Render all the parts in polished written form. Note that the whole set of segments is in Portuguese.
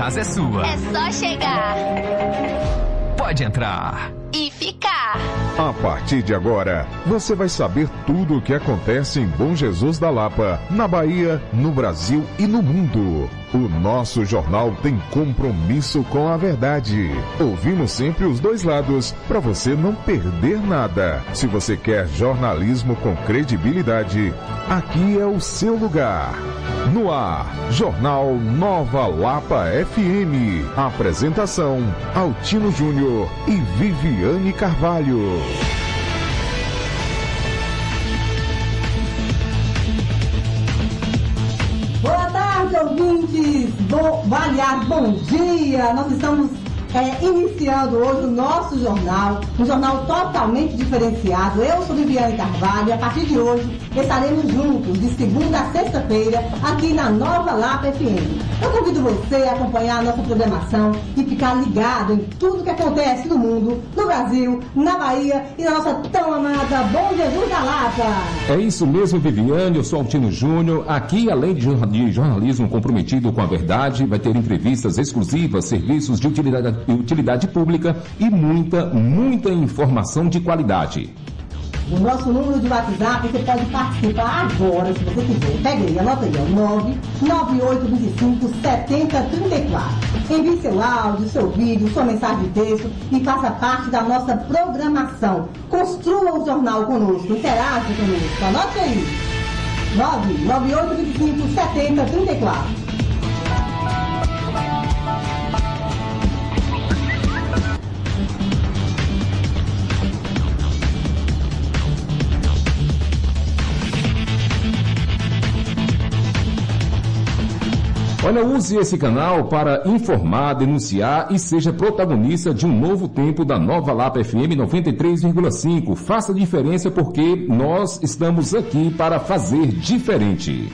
casa é sua. É só chegar. Pode entrar. E ficar. A partir de agora, você vai saber tudo o que acontece em Bom Jesus da Lapa, na Bahia, no Brasil e no mundo. O nosso jornal tem compromisso com a verdade. Ouvimos sempre os dois lados, para você não perder nada. Se você quer jornalismo com credibilidade, aqui é o seu lugar. No ar, Jornal Nova Lapa FM. Apresentação, Altino Júnior e Viviane Carvalho. Boa tarde, ouvintes. Bom dia. Nós estamos iniciando hoje o nosso jornal, um jornal totalmente diferenciado. Eu sou Viviane Carvalho e a partir de hoje estaremos juntos de segunda a sexta-feira aqui na Nova Lapa FM. Eu convido você a acompanhar a nossa programação e ficar ligado em tudo que acontece no mundo, no Brasil, na Bahia e na nossa tão amada Bom Jesus da Lapa. É isso mesmo, Viviane. Eu sou Altino Júnior. Aqui, além de jornalismo comprometido com a verdade, vai ter entrevistas exclusivas, serviços de utilidade pública e muita informação de qualidade. O nosso número de WhatsApp, você pode participar agora, se você quiser. Pega aí, anota aí, 99825-7034. Envie seu áudio, seu vídeo, sua mensagem de texto e faça parte da nossa programação. Construa o jornal conosco, interaja conosco. Anote aí, 99825-7034. Olha, use esse canal para informar, denunciar e seja protagonista de um novo tempo da Nova Lapa FM 93,5. Faça a diferença porque nós estamos aqui para fazer diferente.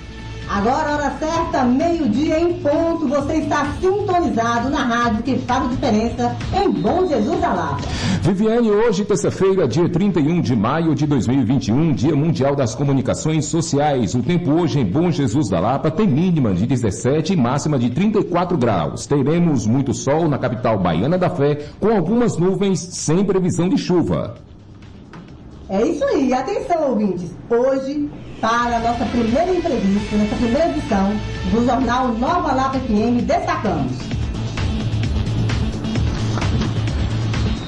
Agora, hora certa, meio-dia em ponto. Você está sintonizado na rádio que faz a diferença em Bom Jesus da Lapa. Viviane, hoje, terça-feira, dia 31 de maio de 2021, Dia Mundial das Comunicações Sociais. O tempo hoje em Bom Jesus da Lapa tem mínima de 17 e máxima de 34 graus. Teremos muito sol na capital baiana da fé, com algumas nuvens sem previsão de chuva. É isso aí. Atenção, ouvintes. Hoje, para a nossa primeira entrevista, nossa primeira edição do Jornal Nova Lapa FM, destacamos: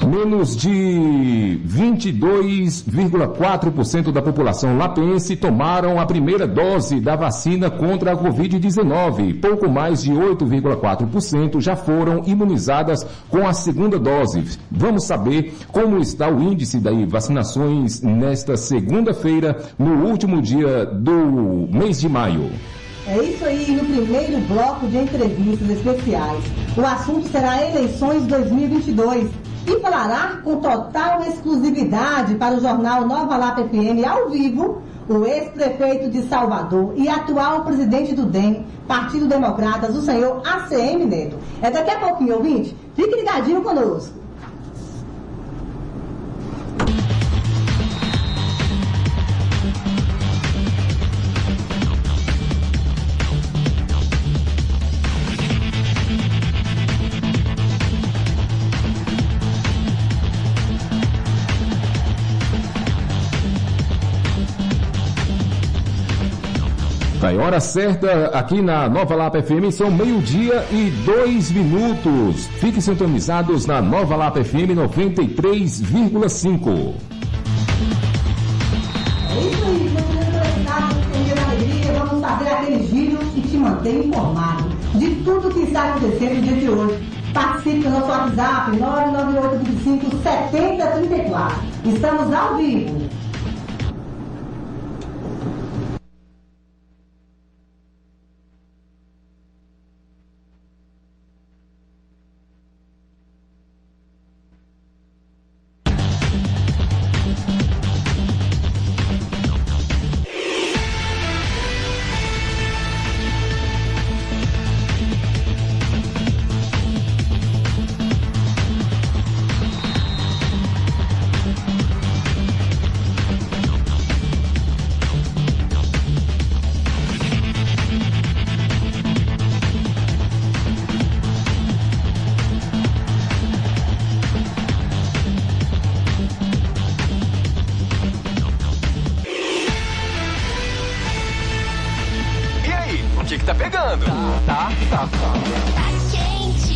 menos de 22,4% da população lapense tomaram a primeira dose da vacina contra a Covid-19. Pouco mais de 8,4% já foram imunizadas com a segunda dose. Vamos saber como está o índice de vacinações nesta segunda-feira, no último dia do mês de maio. É isso aí, no primeiro bloco de entrevistas especiais. O assunto será eleições 2022. E falará com total exclusividade para o jornal Nova Lapa FM ao vivo o ex-prefeito de Salvador e atual presidente do DEM, Partido Democratas, o senhor ACM Neto. É daqui a pouquinho, ouvinte. Fique ligadinho conosco. A hora certa aqui na Nova Lapa FM são 12:02. Fiquem sintonizados na Nova Lapa FM 93,5. É isso aí, vamos fazer aquele giro e te manter informado de tudo que está acontecendo no dia de hoje. Participe do nosso WhatsApp 99825-7034. Estamos ao vivo.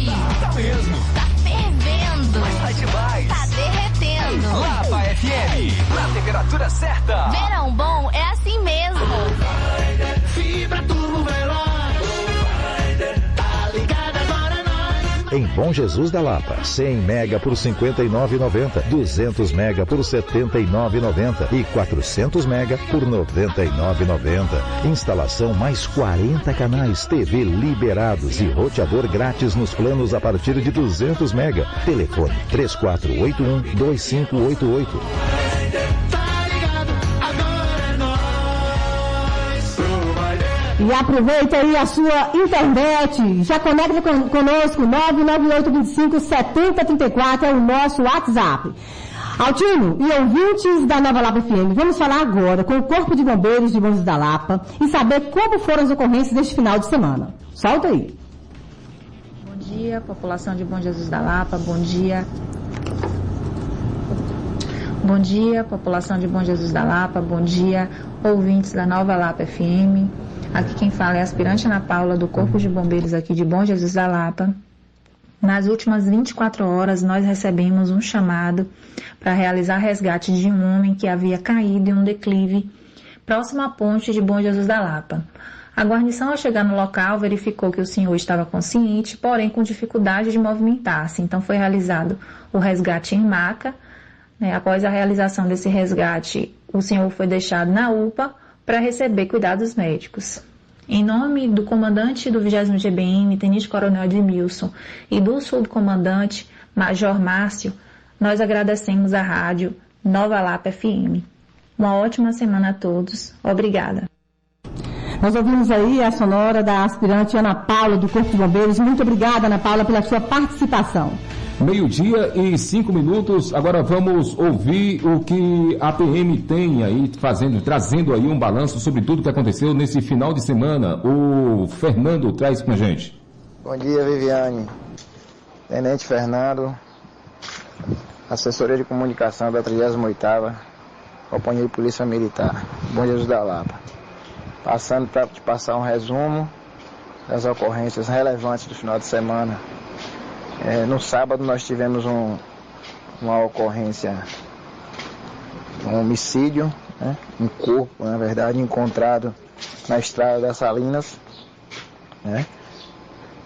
frio. Tá mesmo. Tá fervendo. Mas tá demais. Tá derretendo. Lapa FM, na temperatura certa. Verão bom é assim mesmo. Fibra Turbo Veloz. Tá ligado agora nós. Em Bom Jesus da Lapa, 100 mega por R$ 59,90, 200 mega por R$ 79,90 e 400 mega por R$ 99,90. Instalação mais 40 canais, TV liberados e roteador grátis nos planos a partir de 200 mega. Telefone 3481-2588. E aproveita aí a sua internet. Já conecta conosco, 99825-7034 é o nosso WhatsApp. Altino e ouvintes da Nova Lapa FM, vamos falar agora com o Corpo de Bombeiros de Bom Jesus da Lapa e saber como foram as ocorrências deste final de semana. Solta aí. Bom dia, população de Bom Jesus da Lapa, bom dia. Bom dia, população de Bom Jesus da Lapa, bom dia, ouvintes da Nova Lapa FM. Aqui quem fala é a aspirante Ana Paula, do Corpo de Bombeiros aqui de Bom Jesus da Lapa. Nas últimas 24 horas, nós recebemos um chamado para realizar resgate de um homem que havia caído em um declive próximo à ponte de Bom Jesus da Lapa. A guarnição, ao chegar no local, verificou que o senhor estava consciente, porém com dificuldade de movimentar-se. Então, foi realizado o resgate em maca. Após a realização desse resgate, o senhor foi deixado na UPA para receber cuidados médicos. Em nome do comandante do 20º GBM, Tenente Coronel Edmilson, e do subcomandante Major Márcio, nós agradecemos a rádio Nova Lapa FM. Uma ótima semana a todos. Obrigada. Nós ouvimos aí a sonora da aspirante Ana Paula, do Corpo de Bombeiros. Muito obrigada, Ana Paula, pela sua participação. 12:05. Agora vamos ouvir o que a PM tem aí trazendo aí um balanço sobre tudo que aconteceu nesse final de semana. O Fernando traz pra gente. Bom dia, Viviane. Tenente Fernando, assessoria de comunicação da 38ª Companhia de Polícia Militar, Bom Jesus da Lapa. Passando para te passar um resumo das ocorrências relevantes do final de semana. No sábado nós tivemos uma ocorrência, um homicídio, um corpo, na verdade, encontrado na estrada das Salinas.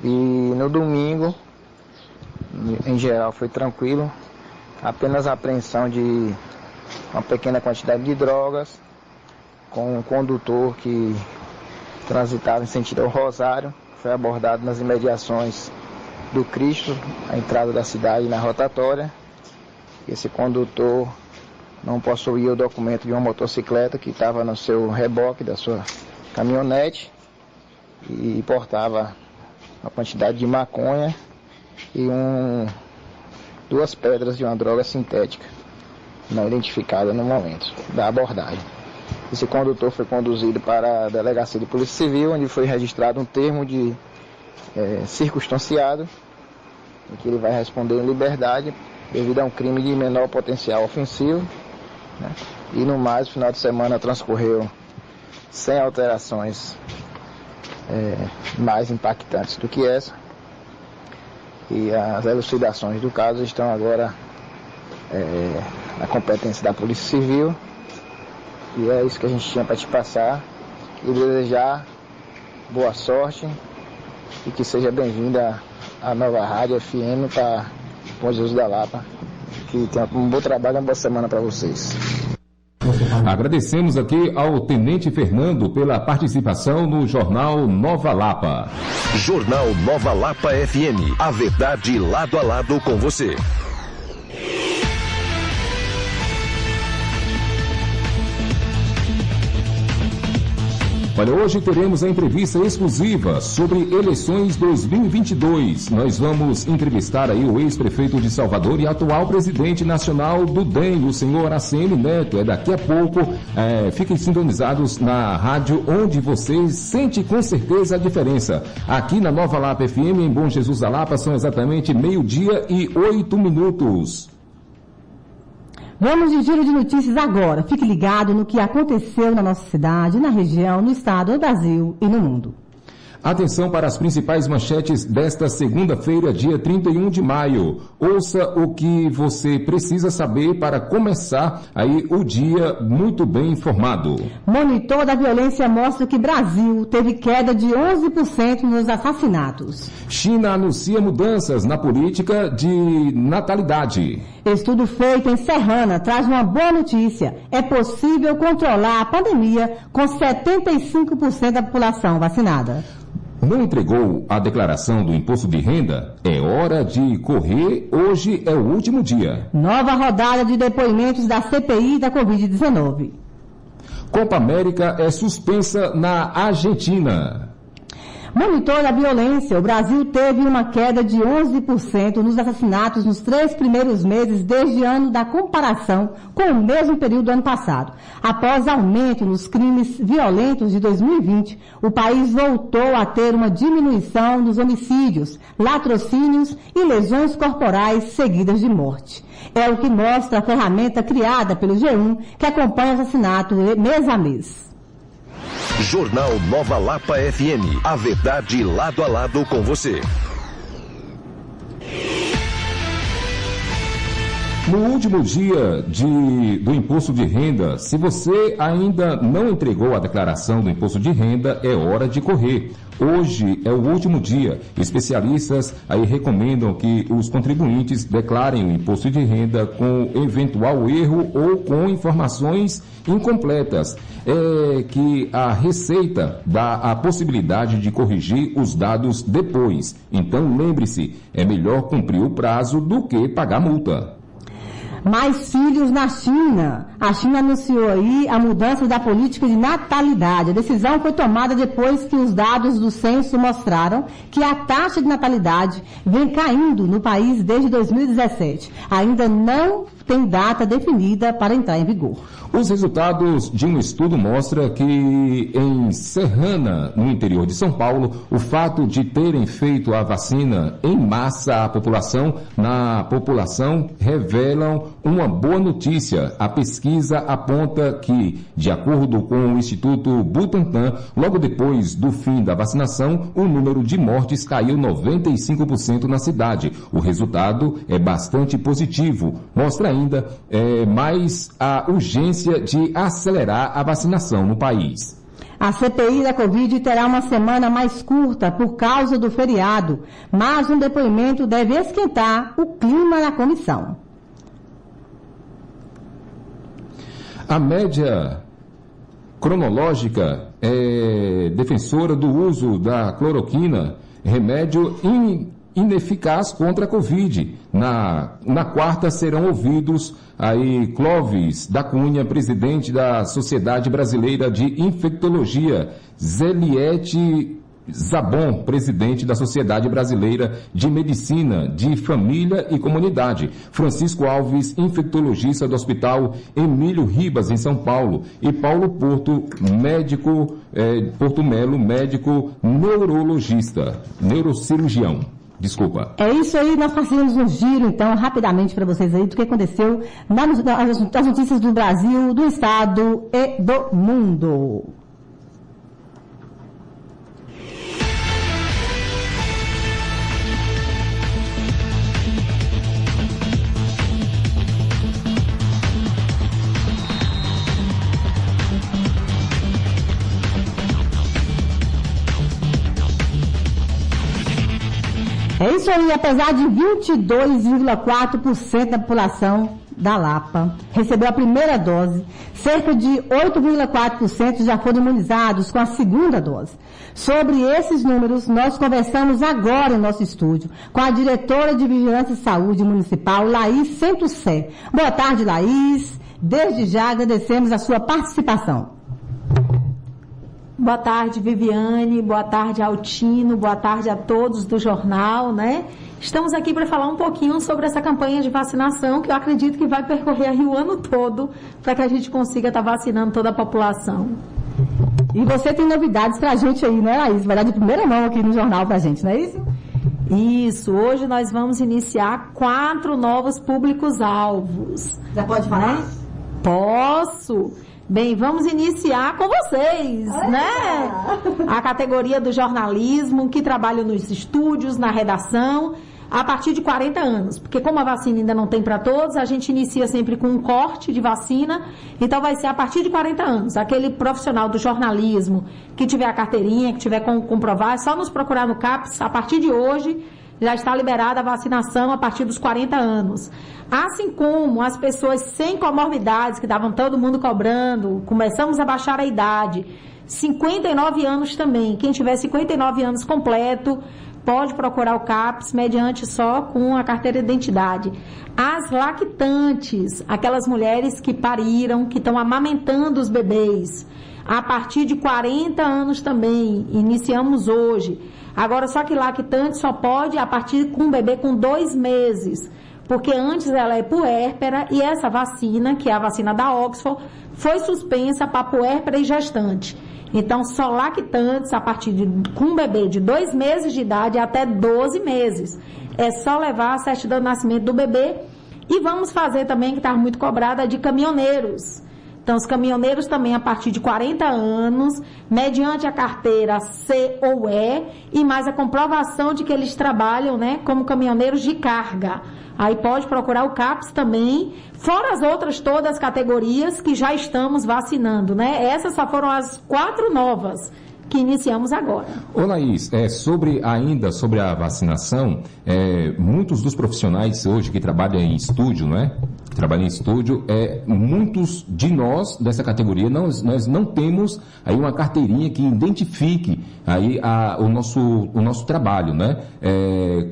E no domingo, em geral, foi tranquilo, apenas a apreensão de uma pequena quantidade de drogas, com um condutor que transitava em sentido ao Rosário, foi abordado nas imediações do Cristo, a entrada da cidade na rotatória. Esse condutor não possuía o documento de uma motocicleta que estava no seu reboque da sua caminhonete e portava uma quantidade de maconha e 2 pedras de uma droga sintética não identificada no momento da abordagem. Esse condutor foi conduzido para a Delegacia de Polícia Civil, onde foi registrado um termo de circunstanciado, em que ele vai responder em liberdade devido a um crime de menor potencial ofensivo. E no mais, o final de semana transcorreu sem alterações mais impactantes do que essa, e as elucidações do caso estão agora na competência da Polícia Civil, e é isso que a gente tinha para te passar e desejar boa sorte e que seja bem-vinda à nova rádio FM para Bom Jesus da Lapa. Que tenha um bom trabalho e uma boa semana para vocês. Agradecemos aqui ao Tenente Fernando pela participação no Jornal Nova Lapa. Jornal Nova Lapa FM. A verdade lado a lado com você. Olha, hoje teremos a entrevista exclusiva sobre eleições 2022. Nós vamos entrevistar aí o ex-prefeito de Salvador e atual presidente nacional do DEM, o senhor ACM Neto. É daqui a pouco. Fiquem sintonizados na rádio onde você sente com certeza a diferença. Aqui na Nova Lapa FM, em Bom Jesus da Lapa, são exatamente 12:08. Vamos de giro de notícias agora. Fique ligado no que aconteceu na nossa cidade, na região, no estado, no Brasil e no mundo. Atenção para as principais manchetes desta segunda-feira, dia 31 de maio. Ouça o que você precisa saber para começar aí o dia muito bem informado. Monitor da violência mostra que Brasil teve queda de 11% nos assassinatos. China anuncia mudanças na política de natalidade. Estudo feito em Serrana traz uma boa notícia. É possível controlar a pandemia com 75% da população vacinada. Não entregou a declaração do imposto de renda? É hora de correr, hoje é o último dia. Nova rodada de depoimentos da CPI da Covid-19. Copa América é suspensa na Argentina. Monitor da violência, o Brasil teve uma queda de 11% nos assassinatos nos 3 primeiros meses desde o ano da comparação com o mesmo período do ano passado. Após aumento nos crimes violentos de 2020, o país voltou a ter uma diminuição nos homicídios, latrocínios e lesões corporais seguidas de morte. É o que mostra a ferramenta criada pelo G1, que acompanha o assassinato mês a mês. Jornal Nova Lapa FM. A verdade lado a lado com você. No último dia do imposto de renda, se você ainda não entregou a declaração do imposto de renda, é hora de correr. Hoje é o último dia. Especialistas aí recomendam que os contribuintes declarem o imposto de renda com eventual erro ou com informações incompletas. É que a Receita dá a possibilidade de corrigir os dados depois. Então lembre-se, é melhor cumprir o prazo do que pagar multa. Mais filhos na China. A China anunciou aí a mudança da política de natalidade. A decisão foi tomada depois que os dados do censo mostraram que a taxa de natalidade vem caindo no país desde 2017. Ainda não tem data definida para entrar em vigor. Os resultados de um estudo mostram que em Serrana, no interior de São Paulo, o fato de terem feito a vacina em massa na população revelam uma boa notícia. A pesquisa aponta que, de acordo com o Instituto Butantan, logo depois do fim da vacinação, o número de mortes caiu 95% na cidade. O resultado é bastante positivo. Mostra ainda mais a urgência de acelerar a vacinação no país. A CPI da Covid terá uma semana mais curta por causa do feriado, mas um depoimento deve esquentar o clima na comissão. A média cronológica é defensora do uso da cloroquina, remédio ineficaz contra a Covid. Na quarta serão ouvidos aí Clóvis da Cunha, presidente da Sociedade Brasileira de Infectologia, Zeliette Zabon, presidente da Sociedade Brasileira de Medicina de Família e Comunidade, Francisco Alves, infectologista do Hospital Emílio Ribas, em São Paulo, e Paulo Porto, Porto Melo, médico neurocirurgião. Desculpa. É isso aí, nós fazemos um giro, então, rapidamente para vocês aí, do que aconteceu nas notícias do Brasil, do Estado e do mundo. É isso aí, apesar de 22,4% da população da Lapa recebeu a primeira dose, cerca de 8,4% já foram imunizados com a segunda dose. Sobre esses números, nós conversamos agora em nosso estúdio com a diretora de Vigilância e Saúde Municipal, Laís Centucé. Boa tarde, Laís. Desde já agradecemos a sua participação. Boa tarde, Viviane, boa tarde, Altino, boa tarde a todos do jornal, né? Estamos aqui para falar um pouquinho sobre essa campanha de vacinação, que eu acredito que vai percorrer aí o ano todo, para que a gente consiga estar vacinando toda a população. E você tem novidades para a gente aí, né, Laís? Vai dar de primeira mão aqui no jornal para a gente, não é isso? Isso, hoje nós vamos iniciar 4 novos públicos-alvos. Já pode falar? Posso! Bem, vamos iniciar com vocês, né? A categoria do jornalismo, que trabalha nos estúdios, na redação, a partir de 40 anos. Porque como a vacina ainda não tem para todos, a gente inicia sempre com um corte de vacina, então vai ser a partir de 40 anos. Aquele profissional do jornalismo que tiver a carteirinha, que tiver comprovar, é só nos procurar no CAPS. A partir de hoje já está liberada a vacinação a partir dos 40 anos. Assim como as pessoas sem comorbidades, que estavam todo mundo cobrando, começamos a baixar a idade. 59 anos também. Quem tiver 59 anos completo, pode procurar o CAPS mediante só com a carteira de identidade. As lactantes, aquelas mulheres que pariram, que estão amamentando os bebês, a partir de 40 anos também, iniciamos hoje. Agora, só que lactante só pode a partir com um bebê com 2 meses, porque antes ela é puérpera e essa vacina, que é a vacina da Oxford, foi suspensa para puérpera e gestante. Então, só lactantes a partir com um bebê de 2 meses de idade até 12 meses. É só levar a certidão de nascimento do bebê. E vamos fazer também, que está muito cobrada, de caminhoneiros. Então, os caminhoneiros também a partir de 40 anos, mediante a carteira C ou E, e mais a comprovação de que eles trabalham, né, como caminhoneiros de carga. Aí pode procurar o CAPS também, fora as outras todas as categorias que já estamos vacinando, né? Essas só foram as 4 novas que iniciamos agora. Ô Laís, sobre a vacinação, muitos dos profissionais hoje que trabalham em estúdio, não é? Trabalham em estúdio, muitos de nós dessa categoria, nós não temos aí uma carteirinha que identifique aí o nosso trabalho, né?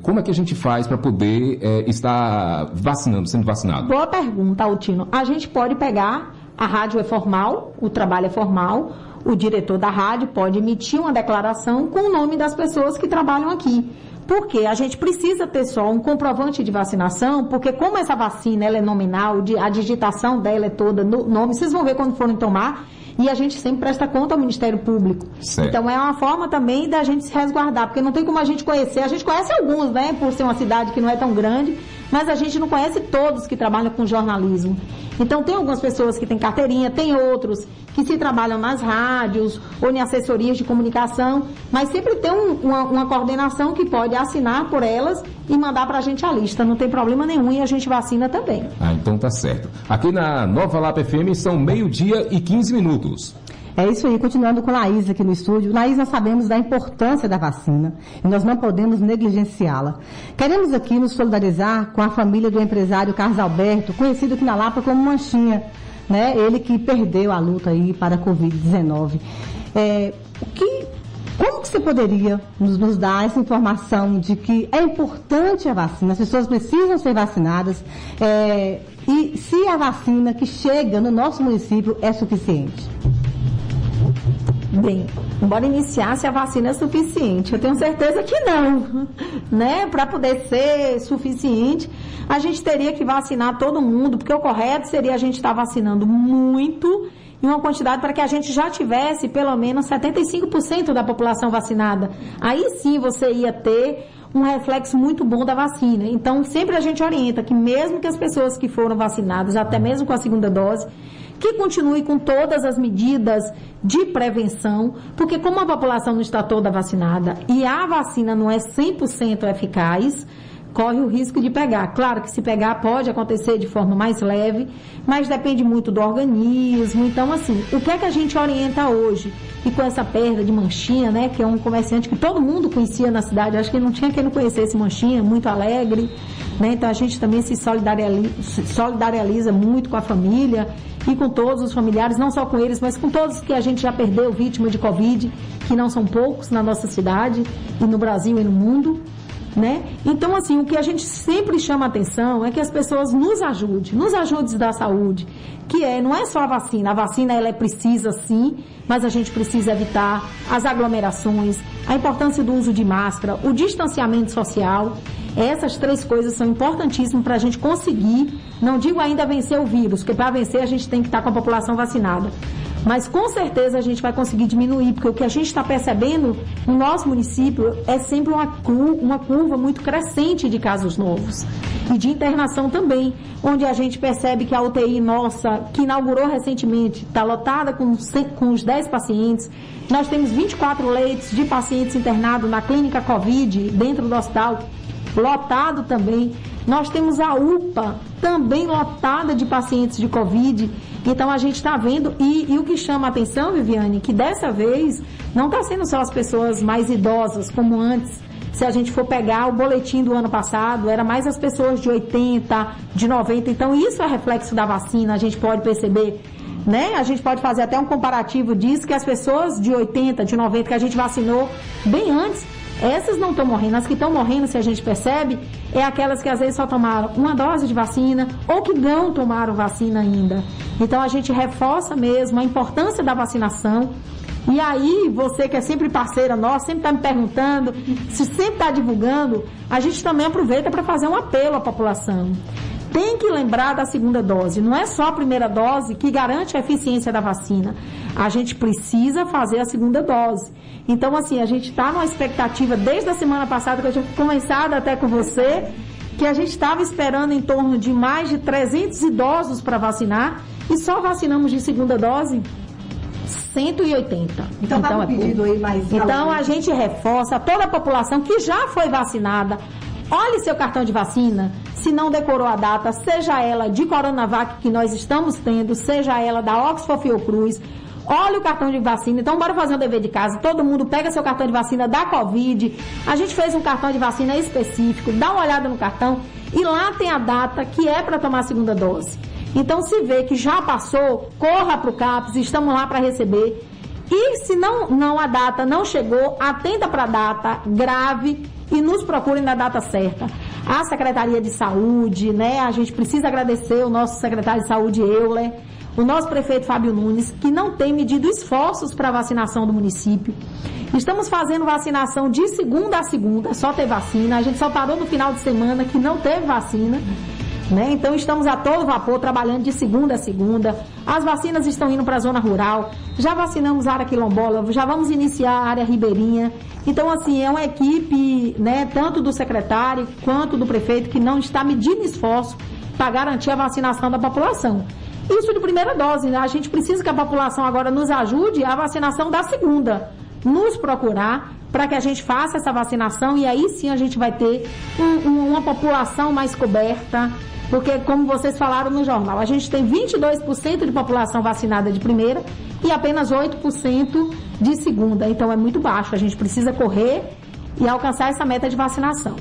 Como é que a gente faz para poder estar sendo vacinado? Boa pergunta, Altino. A gente pode pegar, a rádio é formal, o trabalho é formal, o diretor da rádio pode emitir uma declaração com o nome das pessoas que trabalham aqui. Porque a gente precisa ter só um comprovante de vacinação, porque como essa vacina ela é nominal, a digitação dela é toda no nome, vocês vão ver quando forem tomar, e a gente sempre presta conta ao Ministério Público. Certo. Então é uma forma também da gente se resguardar, porque não tem como a gente conhecer, a gente conhece alguns, né, por ser uma cidade que não é tão grande, mas a gente não conhece todos que trabalham com jornalismo. Então tem algumas pessoas que têm carteirinha, tem outros que se trabalham nas rádios ou em assessorias de comunicação, mas sempre tem uma coordenação que pode assinar por elas e mandar para a gente a lista. Não tem problema nenhum e a gente vacina também. Então tá certo. Aqui na Nova Lapa FM são 12h15. É isso aí, continuando com a Laís aqui no estúdio. Laís, nós sabemos da importância da vacina e nós não podemos negligenciá-la. Queremos aqui nos solidarizar com a família do empresário Carlos Alberto, conhecido aqui na Lapa como Manchinha, né? Ele que perdeu a luta aí para a Covid-19. Como que você poderia nos dar essa informação de que é importante a vacina, as pessoas precisam ser vacinadas, e se a vacina que chega no nosso município é suficiente? Bem, bora iniciar se a vacina é suficiente. Eu tenho certeza que não, né? Para poder ser suficiente, a gente teria que vacinar todo mundo, porque o correto seria a gente estar vacinando muito em uma quantidade para que a gente já tivesse pelo menos 75% da população vacinada. Aí sim você ia ter um reflexo muito bom da vacina. Então, sempre a gente orienta que mesmo que as pessoas que foram vacinadas, até mesmo com a segunda dose, que continue com todas as medidas de prevenção, porque como a população não está toda vacinada e a vacina não é 100% eficaz, corre o risco de pegar. Claro que se pegar pode acontecer de forma mais leve, mas depende muito do organismo. Então, assim, o que é que a gente orienta hoje? E com essa perda de Manchinha, né, que é um comerciante que todo mundo conhecia na cidade, acho que não tinha quem não conhecesse Manchinha, muito alegre, né? Então a gente também se solidariza muito com a família e com todos os familiares, não só com eles, mas com todos que a gente já perdeu vítima de Covid, que não são poucos na nossa cidade, e no Brasil e no mundo, né? Então, assim, o que a gente sempre chama a atenção é que as pessoas nos ajudem da saúde, que não é só a vacina ela é precisa sim, mas a gente precisa evitar as aglomerações, a importância do uso de máscara, o distanciamento social. Essas 3 coisas são importantíssimas para a gente conseguir, não digo ainda vencer o vírus, porque para vencer a gente tem que estar com a população vacinada, Mas com certeza a gente vai conseguir diminuir, porque o que a gente está percebendo no nosso município é sempre uma curva muito crescente de casos novos e de internação também, onde a gente percebe que a UTI nossa, que inaugurou recentemente, está lotada com os 10 pacientes. Nós temos 24 leitos de pacientes internados na clínica Covid, dentro do hospital, lotado também. Nós temos a UPA também lotada de pacientes de Covid. Então a gente está vendo, e o que chama a atenção, Viviane, que dessa vez não está sendo só as pessoas mais idosas, como antes. Se a gente for pegar o boletim do ano passado, era mais as pessoas de 80, de 90. Então isso é reflexo da vacina, a gente pode perceber, né? A gente pode fazer até um comparativo disso, que as pessoas de 80, de 90, que a gente vacinou bem antes, essas não estão morrendo. As que estão morrendo, se a gente percebe, é aquelas que às vezes só tomaram uma dose de vacina ou que não tomaram vacina ainda. Então a gente reforça mesmo a importância da vacinação. E aí, você que é sempre parceira nossa, sempre está me perguntando, se sempre está divulgando, a gente também aproveita para fazer um apelo à população. Tem que lembrar da segunda dose. Não é só a primeira dose que garante a eficiência da vacina. A gente precisa fazer a segunda dose. Então, assim, a gente está numa expectativa desde a semana passada, que eu tinha começado até com você, que a gente estava esperando em torno de mais de 300 idosos para vacinar e só vacinamos de segunda dose 180. Então tá pedido aí mais. Então a gente reforça toda a população que já foi vacinada. Olhe seu cartão de vacina, se não decorou a data, seja ela de Coronavac que nós estamos tendo, seja ela da Oxford Fiocruz. Olha o cartão de vacina. Então bora fazer um dever de casa. Todo mundo pega seu cartão de vacina da Covid. A gente fez um cartão de vacina específico. Dá uma olhada no cartão e lá tem a data que é para tomar a segunda dose. Então, se vê que já passou, corra para o CAPS, estamos lá para receber. E se não a data não chegou, atenda para a data, grave e nos procure na data certa. A Secretaria de Saúde, né? A gente precisa agradecer o nosso secretário de Saúde, Euler, o nosso prefeito Fábio Nunes, que não tem medido esforços para a vacinação do município. Estamos fazendo vacinação de segunda a segunda, só ter vacina. A gente só parou no final de semana que não teve vacina. Né? Então estamos a todo vapor trabalhando de segunda a segunda. As vacinas estão indo para a zona rural. Já vacinamos a área quilombola, já vamos iniciar a área ribeirinha. Então, assim, é uma equipe, né, tanto do secretário quanto do prefeito, que não está medindo esforço para garantir a vacinação da população. Isso de primeira dose, né? A gente precisa que a população agora nos ajude a vacinação da segunda. Nos procurar para que a gente faça essa vacinação e aí sim a gente vai ter uma população mais coberta. Porque, como vocês falaram no jornal, a gente tem 22% de população vacinada de primeira e apenas 8% de segunda. Então, é muito baixo. A gente precisa correr e alcançar essa meta de vacinação.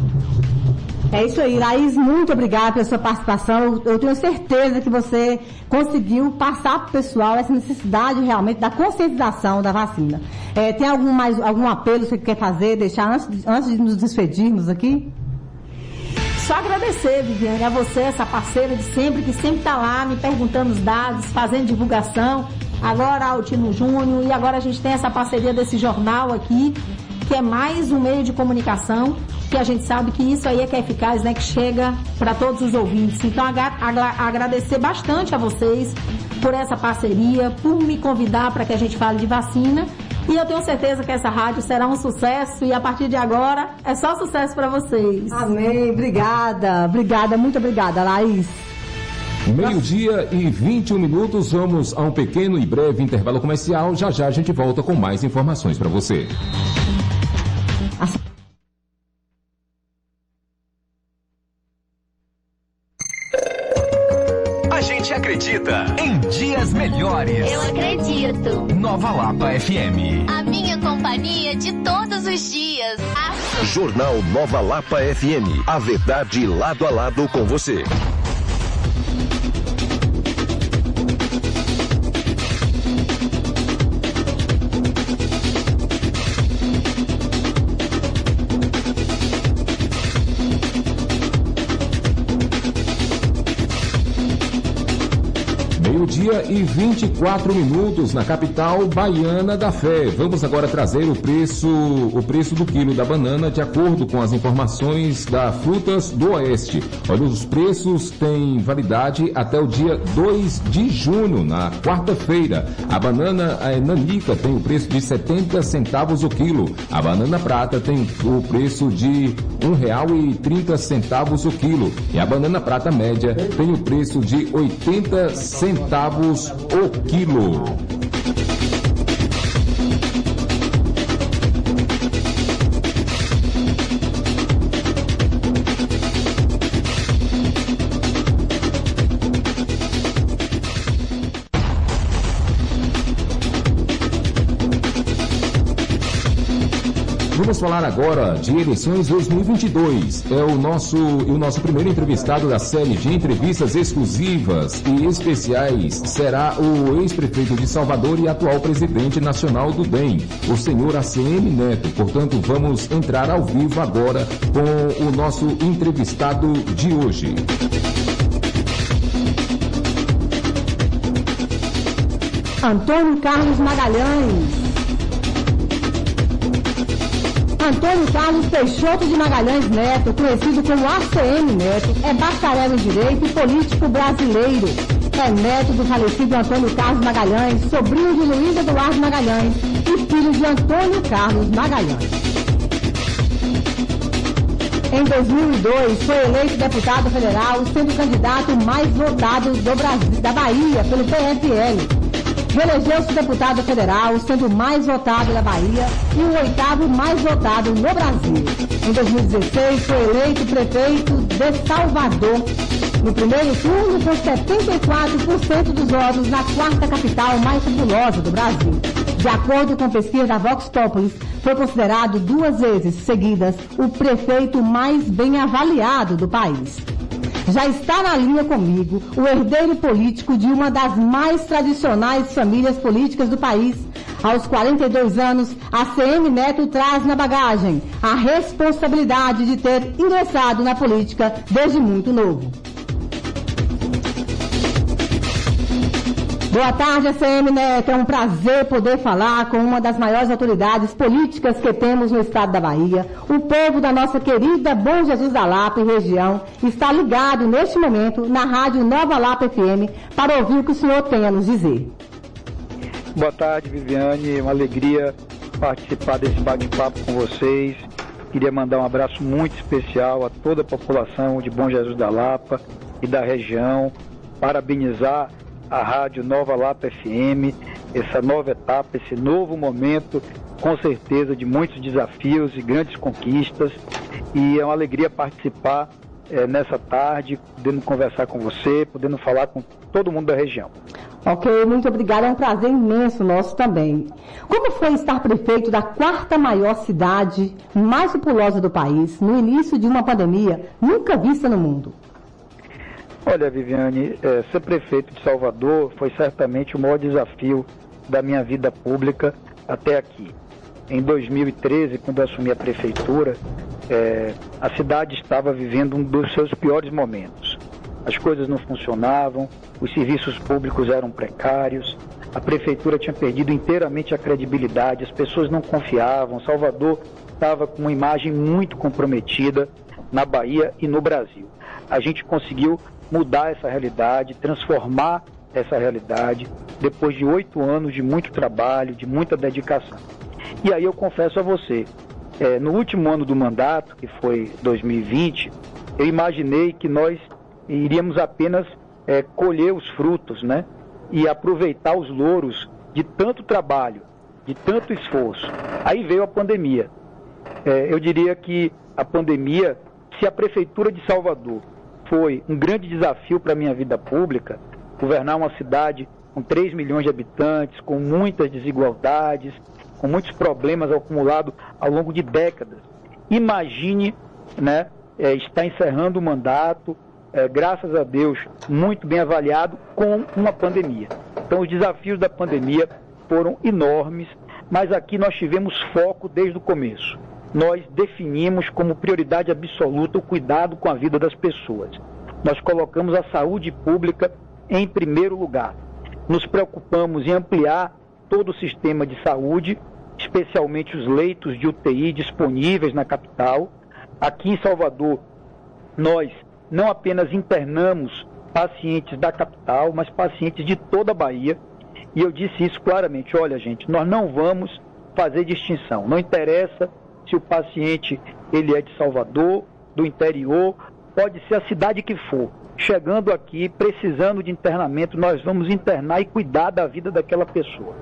É isso aí, Laís, muito obrigada pela sua participação. Eu tenho certeza que você conseguiu passar para o pessoal essa necessidade realmente da conscientização da vacina. Tem algum apelo que você quer fazer, deixar antes de nos despedirmos aqui? Só agradecer, Viviane, a você, essa parceira de sempre, que sempre está lá me perguntando os dados, fazendo divulgação. Agora Altino Júnior, e agora a gente tem essa parceria desse jornal aqui, que é mais um meio de comunicação, que a gente sabe que isso aí é que é eficaz, né, que chega para todos os ouvintes. Então, agradecer bastante a vocês por essa parceria, por me convidar para que a gente fale de vacina. E eu tenho certeza que essa rádio será um sucesso e a partir de agora é só sucesso para vocês. Amém. Obrigada, muito obrigada, Laís. 12h e 21 minutos, vamos a um pequeno e breve intervalo comercial. Já já a gente volta com mais informações para você. A gente acredita em dias melhores. Eu acredito. Nova Lapa FM. A minha companhia de todos os dias. Jornal Nova Lapa FM. A verdade lado a lado com você. Meio-dia e 24 minutos na capital baiana da fé. Vamos agora trazer o preço do quilo da banana de acordo com as informações da Frutas do Oeste. Olha, os preços têm validade até o dia 2 de junho, na quarta-feira. A banana nanica tem o preço de 70 centavos o quilo. A banana prata tem o preço de R$1,30 o quilo. E a banana prata média tem o preço de 80 centavos o quilo. Vamos falar agora de eleições 2022. O nosso primeiro entrevistado da série de entrevistas exclusivas e especiais será o ex-prefeito de Salvador e atual presidente nacional do DEM, o senhor ACM Neto. Portanto, vamos entrar ao vivo agora com o nosso entrevistado de hoje. Antônio Carlos Magalhães. Antônio Carlos Peixoto de Magalhães Neto, conhecido como ACM Neto, é bacharel em Direito e político brasileiro. É neto do falecido Antônio Carlos Magalhães, sobrinho de Luiz Eduardo Magalhães e filho de Antônio Carlos Magalhães. Em 2002, foi eleito deputado federal, sendo o candidato mais votado da Bahia pelo PFL. Reelegeu-se deputado federal, sendo o mais votado da Bahia e o 8º mais votado no Brasil. Em 2016, foi eleito prefeito de Salvador. No primeiro turno, com 74% dos votos na 4ª capital mais populosa do Brasil. De acordo com a pesquisa da Vox Populi, foi considerado 2 vezes seguidas o prefeito mais bem avaliado do país. Já está na linha comigo o herdeiro político de uma das mais tradicionais famílias políticas do país. Aos 42 anos, ACM Neto traz na bagagem a responsabilidade de ter ingressado na política desde muito novo. Boa tarde, ACM Neto. É um prazer poder falar com uma das maiores autoridades políticas que temos no estado da Bahia. O povo da nossa querida Bom Jesus da Lapa e região está ligado neste momento na rádio Nova Lapa FM para ouvir o que o senhor tem a nos dizer. Boa tarde, Viviane. Uma alegria participar desse bate-papo com vocês. Queria mandar um abraço muito especial a toda a população de Bom Jesus da Lapa e da região. Parabenizar a rádio Nova Lapa FM, essa nova etapa, esse novo momento, com certeza de muitos desafios e grandes conquistas, e é uma alegria participar nessa tarde, podendo conversar com você, podendo falar com todo mundo da região. Ok, muito obrigada, é um prazer imenso nosso também. Como foi estar prefeito da 4ª maior cidade mais populosa do país, no início de uma pandemia nunca vista no mundo? Olha, Viviane, ser prefeito de Salvador foi certamente o maior desafio da minha vida pública até aqui. Em 2013, quando eu assumi a prefeitura, a cidade estava vivendo um dos seus piores momentos. As coisas não funcionavam, os serviços públicos eram precários, a prefeitura tinha perdido inteiramente a credibilidade, as pessoas não confiavam, Salvador estava com uma imagem muito comprometida na Bahia e no Brasil. A gente conseguiu mudar essa realidade, transformar essa realidade, depois de 8 anos de muito trabalho, de muita dedicação. E aí eu confesso a você, no último ano do mandato, que foi 2020, eu imaginei que nós iríamos apenas colher os frutos, né? E aproveitar os louros de tanto trabalho, de tanto esforço. Aí veio a pandemia. Eu diria que a pandemia, se a Prefeitura de Salvador foi um grande desafio para a minha vida pública, governar uma cidade com 3 milhões de habitantes, com muitas desigualdades, com muitos problemas acumulados ao longo de décadas. Imagine, né, estar encerrando o mandato, graças a Deus, muito bem avaliado, com uma pandemia. Então, os desafios da pandemia foram enormes, mas aqui nós tivemos foco desde o começo. Nós definimos como prioridade absoluta o cuidado com a vida das pessoas. Nós colocamos a saúde pública em primeiro lugar. nos preocupamos em ampliar todo o sistema de saúde, especialmente os leitos de UTI disponíveis na capital. Aqui em Salvador, nós não apenas internamos pacientes da capital, mas pacientes de toda a Bahia. E eu disse isso claramente: olha, gente, nós não vamos fazer distinção. Não interessa se o paciente ele é de Salvador, do interior, pode ser a cidade que for. Chegando aqui, precisando de internamento, nós vamos internar e cuidar da vida daquela pessoa.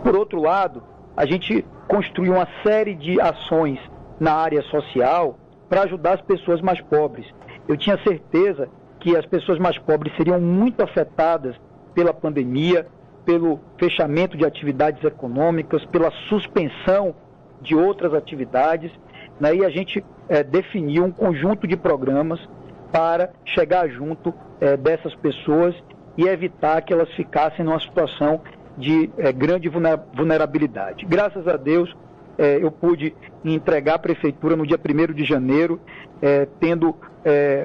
Por outro lado, a gente construiu uma série de ações na área social para ajudar as pessoas mais pobres. Eu tinha certeza que as pessoas mais pobres seriam muito afetadas pela pandemia, pelo fechamento de atividades econômicas, pela suspensão de outras atividades, né? E a gente definiu um conjunto de programas para chegar junto dessas pessoas e evitar que elas ficassem numa situação de grande vulnerabilidade. Graças a Deus, eu pude entregar à Prefeitura no dia 1º de janeiro, tendo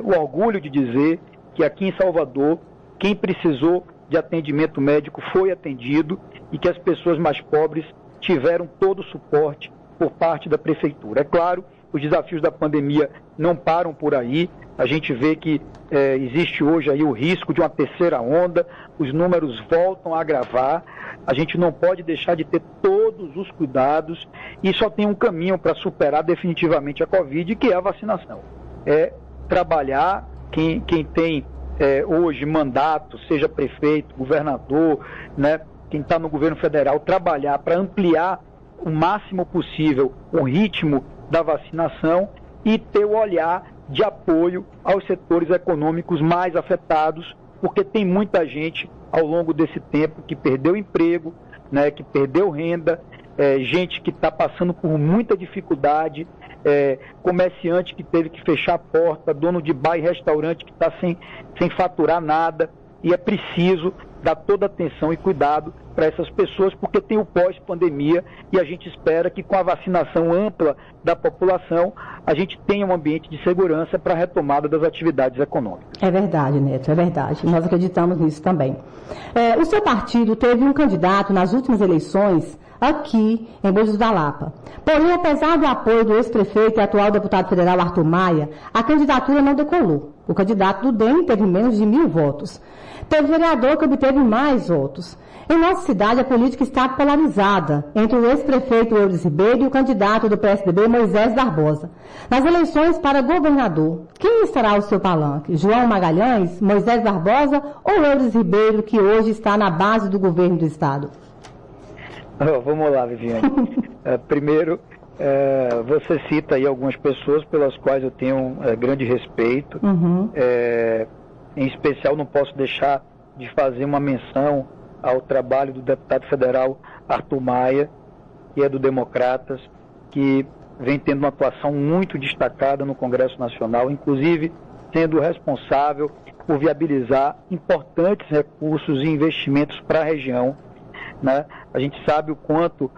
o orgulho de dizer que aqui em Salvador, quem precisou de atendimento médico foi atendido e que as pessoas mais pobres tiveram todo o suporte por parte da Prefeitura. É claro, os desafios da pandemia não param por aí. A gente vê que existe hoje aí o risco de uma terceira onda, os números voltam a agravar, a gente não pode deixar de ter todos os cuidados e só tem um caminho para superar definitivamente a Covid, que é a vacinação. É trabalhar, quem tem hoje mandato, seja prefeito, governador, né, quem está no governo federal, trabalhar para ampliar o máximo possível o ritmo da vacinação e ter o olhar de apoio aos setores econômicos mais afetados, porque tem muita gente ao longo desse tempo que perdeu emprego, né, que perdeu renda, gente que está passando por muita dificuldade, comerciante que teve que fechar a porta, dono de bar e restaurante que está sem faturar nada, e é preciso dar toda atenção e cuidado para essas pessoas, porque tem o pós-pandemia e a gente espera que com a vacinação ampla da população a gente tenha um ambiente de segurança para a retomada das atividades econômicas. É verdade, Neto, é verdade. Nós acreditamos nisso também. O seu partido teve um candidato nas últimas eleições aqui em Bom Jesus da Lapa. Porém, apesar do apoio do ex-prefeito e atual deputado federal Arthur Maia, a candidatura não decolou. O candidato do DEM teve menos de 1.000 votos. Teve vereador que obteve mais votos. Em nossa cidade, a política está polarizada entre o ex-prefeito Eudes Ribeiro e o candidato do PSDB, Moisés Barbosa. Nas eleições para governador, quem estará ao seu palanque? João Magalhães, Moisés Barbosa ou Eudes Ribeiro, que hoje está na base do governo do estado? Vamos lá, Viviane. Primeiro, você cita aí algumas pessoas pelas quais eu tenho grande respeito. Em especial, não posso deixar de fazer uma menção ao trabalho do deputado federal Arthur Maia, que é do Democratas, que vem tendo uma atuação muito destacada no Congresso Nacional, inclusive sendo responsável por viabilizar importantes recursos e investimentos para a região, né? A gente sabe o quanto,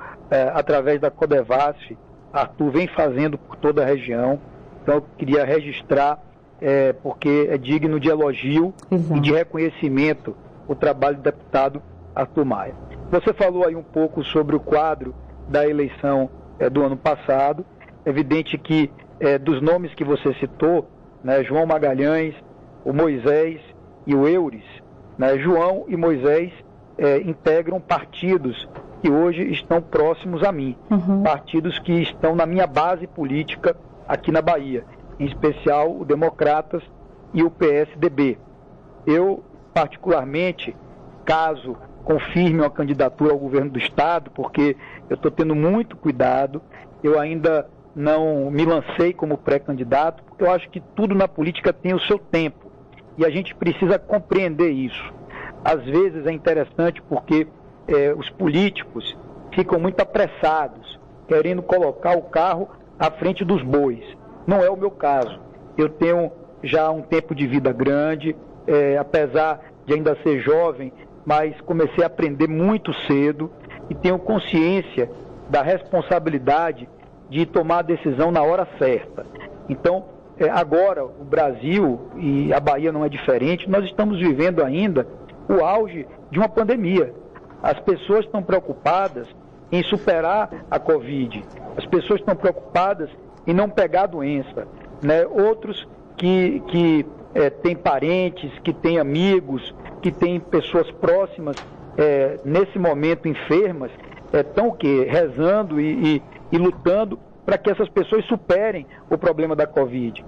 através da Codevasf, Arthur vem fazendo por toda a região. Então, eu queria registrar, porque é digno de elogio e de reconhecimento o trabalho do deputado Arthur Maia. Você falou aí um pouco sobre o quadro da eleição do ano passado. É evidente que dos nomes que você citou, né, João Magalhães, o Moisés e o Eudes, né, João e Moisés integram partidos que hoje estão próximos a mim, partidos que estão na minha base política aqui na Bahia, em especial o Democratas e o PSDB. Eu, particularmente, caso confirme uma candidatura ao governo do estado, porque eu estou tendo muito cuidado, eu ainda não me lancei como pré-candidato, porque eu acho que tudo na política tem o seu tempo, e a gente precisa compreender isso. Às vezes é interessante porque os políticos ficam muito apressados, querendo colocar o carro à frente dos bois. Não é o meu caso. Eu tenho já um tempo de vida grande, apesar de ainda ser jovem, mas comecei a aprender muito cedo e tenho consciência da responsabilidade de tomar a decisão na hora certa. Então, agora, o Brasil, e a Bahia não é diferente, nós estamos vivendo ainda o auge de uma pandemia. As pessoas estão preocupadas em superar a Covid. As pessoas estão preocupadas em não pegar a doença, né? Outros que têm parentes, que têm amigos, que têm pessoas próximas nesse momento enfermas, estão o quê? Rezando e lutando para que essas pessoas superem o problema da Covid.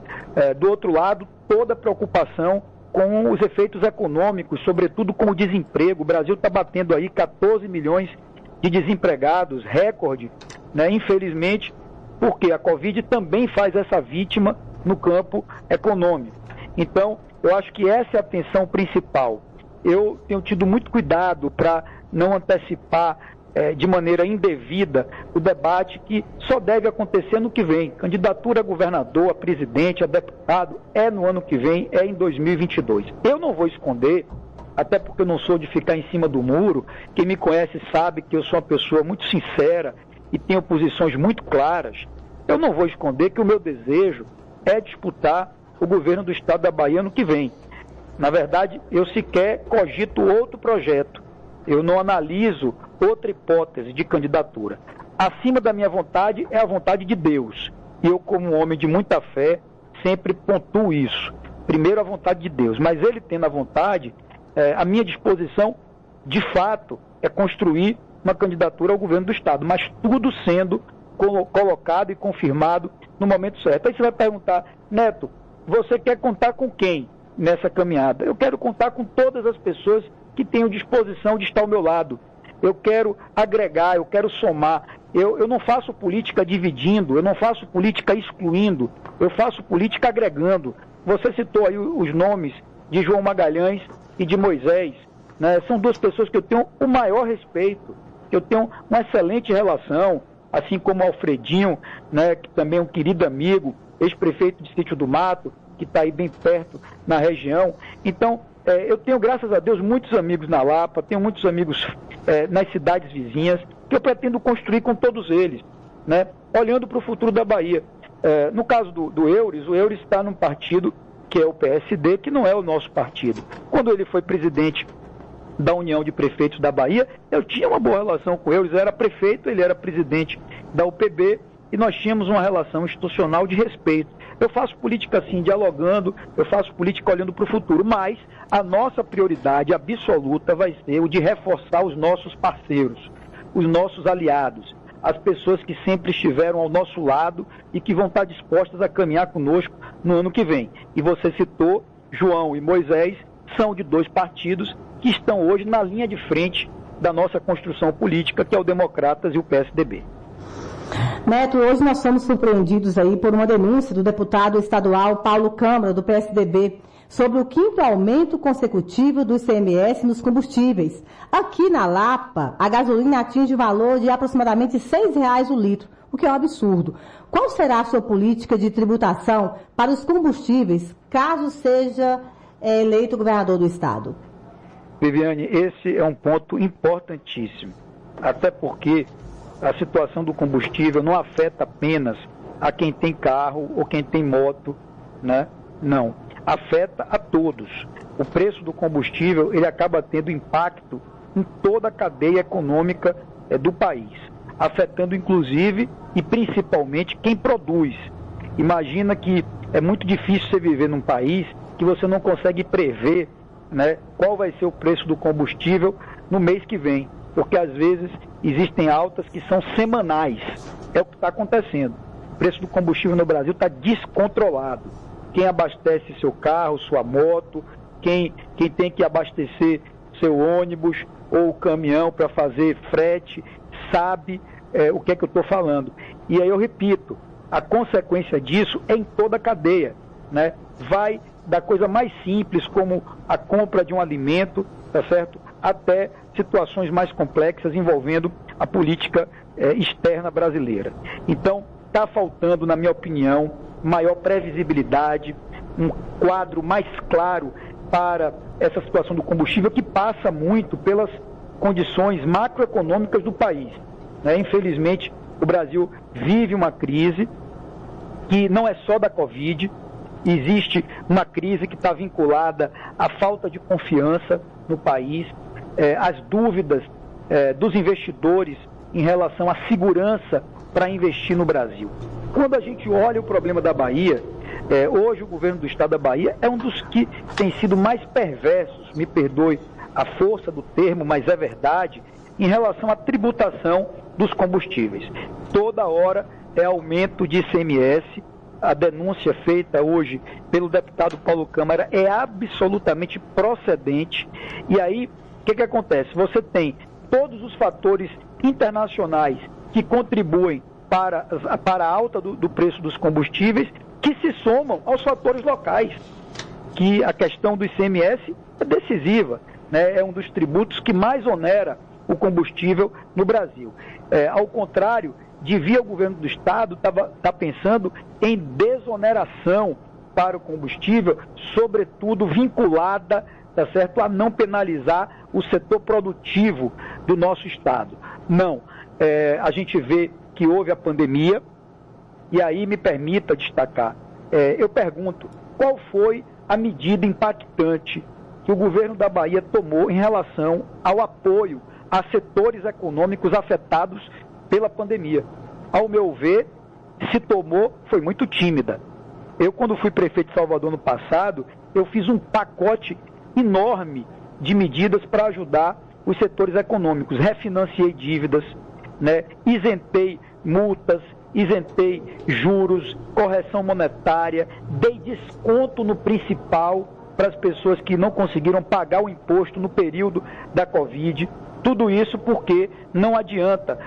Do outro lado, toda a preocupação com os efeitos econômicos, sobretudo com o desemprego. O Brasil está batendo aí 14 milhões de desempregados, recorde, né? Infelizmente, porque a Covid também faz essa vítima no campo econômico. Então, eu acho que essa é a atenção principal. Eu tenho tido muito cuidado para não antecipar de maneira indevida o debate que só deve acontecer no que vem. Candidatura a governador, a presidente, a deputado é no ano que vem, é em 2022. Eu não vou esconder, até porque eu não sou de ficar em cima do muro. Quem me conhece sabe que eu sou uma pessoa muito sincera e tenho posições muito claras. Eu não vou esconder que o meu desejo é disputar o governo do estado da Bahia no que vem. Na verdade, eu sequer cogito outro projeto. Eu não analiso outra hipótese de candidatura. Acima da minha vontade é a vontade de Deus. E eu, como um homem de muita fé, sempre pontuo isso. Primeiro a vontade de Deus. Mas ele tendo a vontade, a minha disposição, de fato, é construir uma candidatura ao governo do estado. Mas tudo sendo colocado e confirmado no momento certo. Aí você vai perguntar, Neto, você quer contar com quem nessa caminhada? Eu quero contar com todas as pessoas que tenham disposição de estar ao meu lado. Eu quero agregar, eu quero somar. Eu não faço política dividindo, eu não faço política excluindo, eu faço política agregando. Você citou aí os nomes de João Magalhães e de Moisés, né? São duas pessoas que eu tenho o maior respeito, que eu tenho uma excelente relação, assim como Alfredinho, né, que também é um querido amigo, ex-prefeito de Sítio do Mato, que está aí bem perto na região. Então, eu tenho, graças a Deus, muitos amigos na Lapa, tenho muitos amigos nas cidades vizinhas, que eu pretendo construir com todos eles, né, olhando para o futuro da Bahia. No caso do Euris, o Euris está num partido que é o PSD, que não é o nosso partido. Quando ele foi presidente da União de Prefeitos da Bahia, eu tinha uma boa relação com ele, eu era prefeito, ele era presidente da UPB, e nós tínhamos uma relação institucional de respeito. Eu faço política assim, dialogando, eu faço política olhando para o futuro, mas a nossa prioridade absoluta vai ser o de reforçar os nossos parceiros, os nossos aliados, as pessoas que sempre estiveram ao nosso lado e que vão estar dispostas a caminhar conosco no ano que vem. E você citou, João e Moisés, são de dois partidos que estão hoje na linha de frente da nossa construção política, que é o Democratas e o PSDB. Neto, hoje nós somos surpreendidos aí por uma denúncia do deputado estadual Paulo Câmara, do PSDB, sobre o 5º aumento consecutivo do ICMS nos combustíveis. Aqui na Lapa, a gasolina atinge o valor de aproximadamente R$ 6,00 o litro, o que é um absurdo. Qual será a sua política de tributação para os combustíveis, caso seja eleito governador do estado? Viviane, esse é um ponto importantíssimo, até porque a situação do combustível não afeta apenas a quem tem carro ou quem tem moto, né? Não, afeta a todos. O preço do combustível, ele acaba tendo impacto em toda a cadeia econômica do país, afetando inclusive e principalmente quem produz. Imagina que é muito difícil você viver num país que você não consegue prever, né, qual vai ser o preço do combustível no mês que vem, porque às vezes existem altas que são semanais. É o que está acontecendo. O preço do combustível no Brasil está descontrolado. Quem abastece seu carro, sua moto, quem tem que abastecer seu ônibus ou caminhão para fazer frete, sabe o que é que eu estou falando. E aí eu repito, a consequência disso é em toda a cadeia, né? Vai da coisa mais simples, como a compra de um alimento, tá certo? Até situações mais complexas envolvendo a política externa brasileira. Então, está faltando, na minha opinião, maior previsibilidade, um quadro mais claro para essa situação do combustível, que passa muito pelas condições macroeconômicas do país, né? Infelizmente, o Brasil vive uma crise que não é só da Covid, existe uma crise que está vinculada à falta de confiança no país, às dúvidas dos investidores em relação à segurança para investir no Brasil. Quando a gente olha o problema da Bahia, hoje o governo do estado da Bahia é um dos que tem sido mais perversos, me perdoe a força do termo, mas é verdade, em relação à tributação dos combustíveis. Toda hora é aumento de ICMS. A denúncia feita hoje pelo deputado Paulo Câmara é absolutamente procedente. E aí, o que acontece? Você tem todos os fatores internacionais que contribuem para a alta do preço dos combustíveis, que se somam aos fatores locais, que a questão do ICMS é decisiva, né? É um dos tributos que mais onera o combustível no Brasil. Ao contrário, devia o governo do estado tá pensando em desoneração para o combustível, sobretudo vinculada, tá certo, a não penalizar o setor produtivo do nosso estado. Não, a gente vê que houve a pandemia, e aí me permita destacar, eu pergunto, qual foi a medida impactante que o governo da Bahia tomou em relação ao apoio a setores econômicos afetados pela pandemia? Ao meu ver, se tomou, foi muito tímida. Eu, quando fui prefeito de Salvador no passado, eu fiz um pacote enorme de medidas para ajudar os setores econômicos. Refinanciei dívidas, né? Isentei multas, isentei juros, correção monetária, dei desconto no principal para as pessoas que não conseguiram pagar o imposto no período da Covid. Tudo isso porque não adianta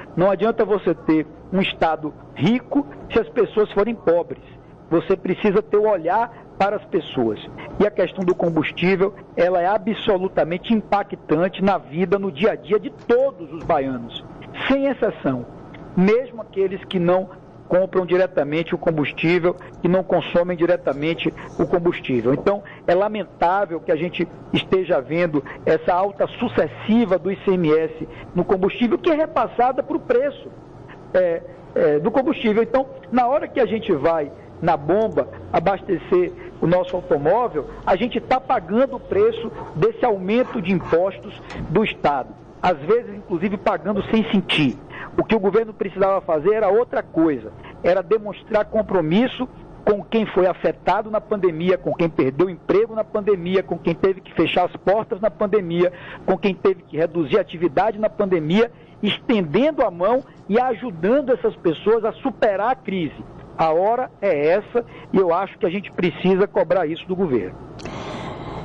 você ter um estado rico se as pessoas forem pobres. Você precisa ter o olhar para as pessoas. E a questão do combustível, ela é absolutamente impactante na vida, no dia a dia de todos os baianos, sem exceção. Mesmo aqueles que não compram diretamente o combustível, que não consomem diretamente o combustível. Então, é lamentável que a gente esteja vendo essa alta sucessiva do ICMS no combustível, que é repassada para o preço do combustível. Então, na hora que a gente vai na bomba abastecer o nosso automóvel, a gente está pagando o preço desse aumento de impostos do Estado. Às vezes, inclusive, pagando sem sentir. O que o governo precisava fazer era outra coisa, era demonstrar compromisso com quem foi afetado na pandemia, com quem perdeu emprego na pandemia, com quem teve que fechar as portas na pandemia, com quem teve que reduzir a atividade na pandemia, estendendo a mão e ajudando essas pessoas a superar a crise. A hora é essa e eu acho que a gente precisa cobrar isso do governo.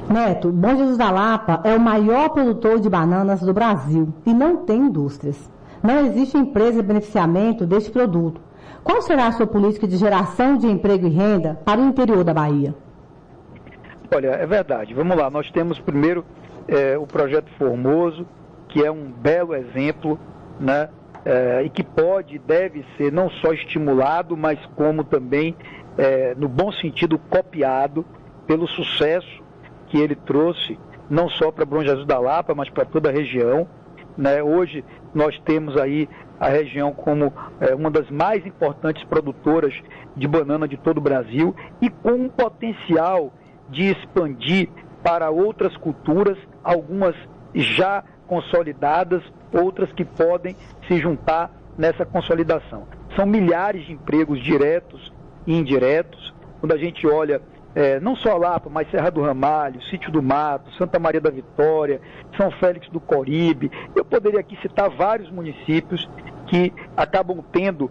Neto, Bom Jesus da Lapa é o maior produtor de bananas do Brasil e não tem indústrias. Não existe empresa de beneficiamento deste produto. Qual será a sua política de geração de emprego e renda para o interior da Bahia? Olha, é verdade. Vamos lá, nós temos primeiro o Projeto Formoso, que é um belo exemplo, né? E que pode e deve ser não só estimulado, mas como também, no bom sentido, copiado pelo sucesso que ele trouxe, não só para Bom Jesus da Lapa, mas para toda a região, né? Hoje nós temos aí a região como uma das mais importantes produtoras de banana de todo o Brasil e com um potencial de expandir para outras culturas, algumas já consolidadas, outras que podem se juntar nessa consolidação. São milhares de empregos diretos e indiretos. Quando a gente olha não só Lapa, mas Serra do Ramalho, Sítio do Mato, Santa Maria da Vitória, São Félix do Coribe, eu poderia aqui citar vários municípios que acabam tendo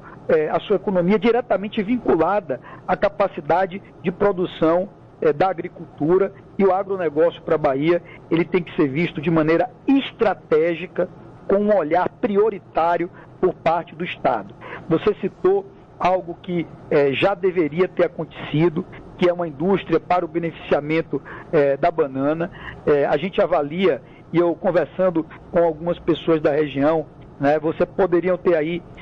a sua economia diretamente vinculada à capacidade de produção da agricultura, e o agronegócio para a Bahia, ele tem que ser visto de maneira estratégica, com um olhar prioritário por parte do Estado. Você citou algo que já deveria ter acontecido, que é uma indústria para o beneficiamento da banana. A gente avalia, e eu conversando com algumas pessoas da região, né,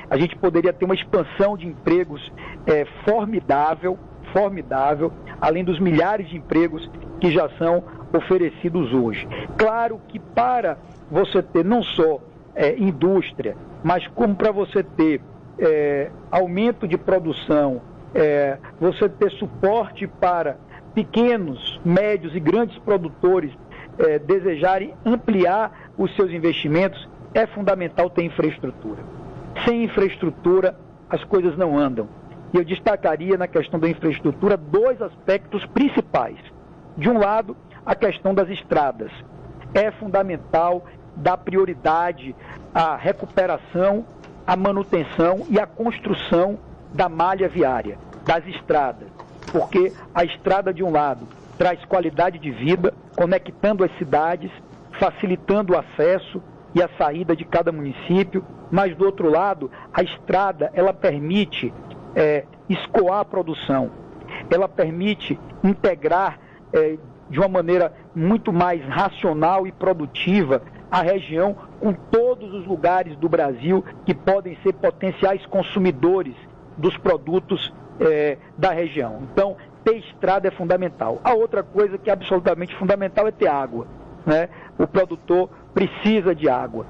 a gente poderia ter uma expansão de empregos formidável, além dos milhares de empregos que já são oferecidos hoje. Claro que para você ter não só indústria, mas como para você ter aumento de produção, você ter suporte para pequenos, médios e grandes produtores desejarem ampliar os seus investimentos, é fundamental ter infraestrutura. Sem infraestrutura, as coisas não andam. E eu destacaria na questão da infraestrutura 2 aspectos principais. De um lado, a questão das estradas. É fundamental dar prioridade à recuperação, à manutenção e à construção da malha viária, das estradas. Porque a estrada, de um lado, traz qualidade de vida, conectando as cidades, facilitando o acesso e a saída de cada município, mas, do outro lado, a estrada, ela permite escoar a produção, ela permite integrar de uma maneira muito mais racional e produtiva a região com todos os lugares do Brasil que podem ser potenciais consumidores dos produtos da região. Então, ter estrada é fundamental. A outra coisa que é absolutamente fundamental é ter água, né? O produtor precisa de água.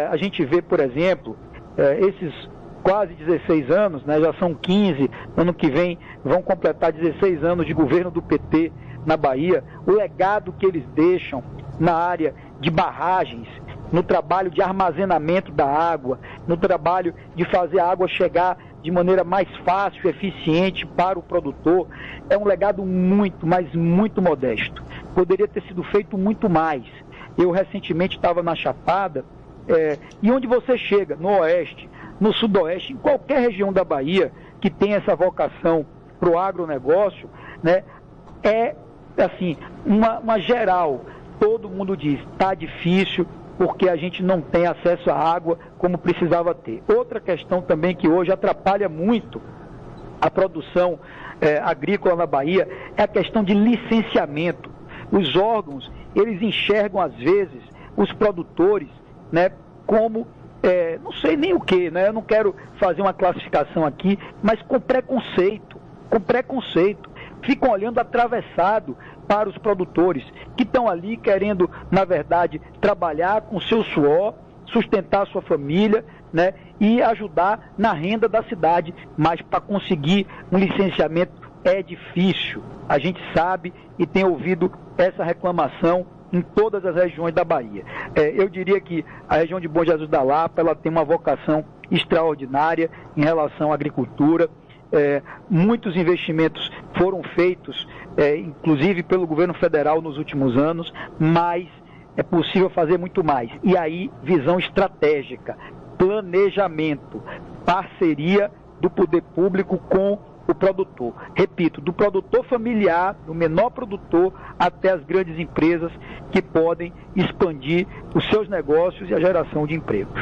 A gente vê, por exemplo, esses quase 16 anos, né, já são 15, ano que vem vão completar 16 anos de governo do PT na Bahia, o legado que eles deixam na área de barragens, no trabalho de armazenamento da água, no trabalho de fazer a água chegar de maneira mais fácil e eficiente para o produtor, é um legado muito, mas muito modesto. Poderia ter sido feito muito mais. Eu recentemente estava na Chapada, e onde você chega, no Oeste, no Sudoeste, em qualquer região da Bahia que tem essa vocação para o agronegócio, né, é assim, uma geral. Todo mundo diz, está difícil porque a gente não tem acesso à água como precisava ter. Outra questão também que hoje atrapalha muito a produção agrícola na Bahia é a questão de licenciamento. Os órgãos, eles enxergam às vezes os produtores, né, como não sei nem o que, né? Eu não quero fazer uma classificação aqui, mas com preconceito, ficam olhando atravessado para os produtores que estão ali querendo, na verdade, trabalhar com seu suor, sustentar a sua família, né, e ajudar na renda da cidade, mas para conseguir um licenciamento é difícil. A gente sabe e tem ouvido essa reclamação em todas as regiões da Bahia. Eu diria que a região de Bom Jesus da Lapa, ela tem uma vocação extraordinária em relação à agricultura. Muitos investimentos foram feitos, inclusive pelo governo federal nos últimos anos, mas é possível fazer muito mais. E aí, visão estratégica, planejamento, parceria do poder público com o produtor. Repito, do produtor familiar, do menor produtor, até as grandes empresas que podem expandir os seus negócios e a geração de empregos.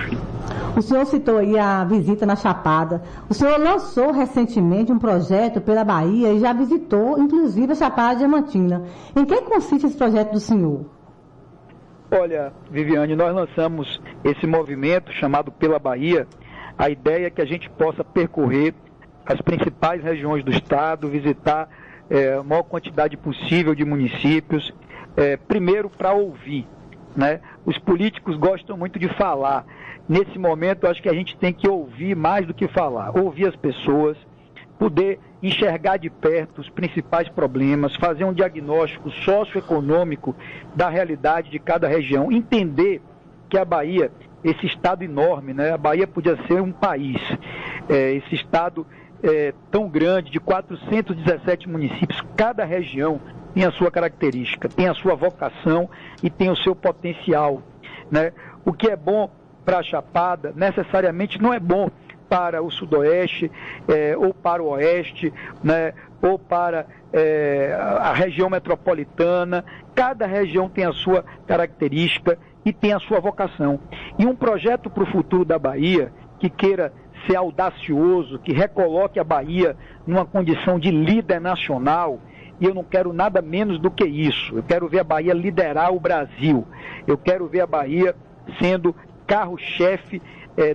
O senhor citou aí a visita na Chapada. O senhor lançou recentemente um projeto pela Bahia e já visitou, inclusive, a Chapada Diamantina. Em que consiste esse projeto do senhor? Olha, Viviane, nós lançamos esse movimento chamado Pela Bahia. A ideia é que a gente possa percorrer as principais regiões do estado, visitar a maior quantidade possível de municípios, primeiro para ouvir, né? Os políticos gostam muito de falar. Nesse momento, eu acho que a gente tem que ouvir mais do que falar, ouvir as pessoas, poder enxergar de perto os principais problemas, fazer um diagnóstico socioeconômico da realidade de cada região, entender que a Bahia, esse estado enorme, né? A Bahia podia ser um país, esse estado tão grande, de 417 municípios, cada região tem a sua característica, tem a sua vocação e tem o seu potencial, né? O que é bom para a Chapada, necessariamente não é bom para o Sudoeste, ou para o Oeste, né? Ou para a região metropolitana. Cada região tem a sua característica e tem a sua vocação. E um projeto para o futuro da Bahia, que queira ser audacioso, que recoloque a Bahia numa condição de líder nacional, e eu não quero nada menos do que isso. Eu quero ver a Bahia liderar o Brasil. Eu quero ver a Bahia sendo carro-chefe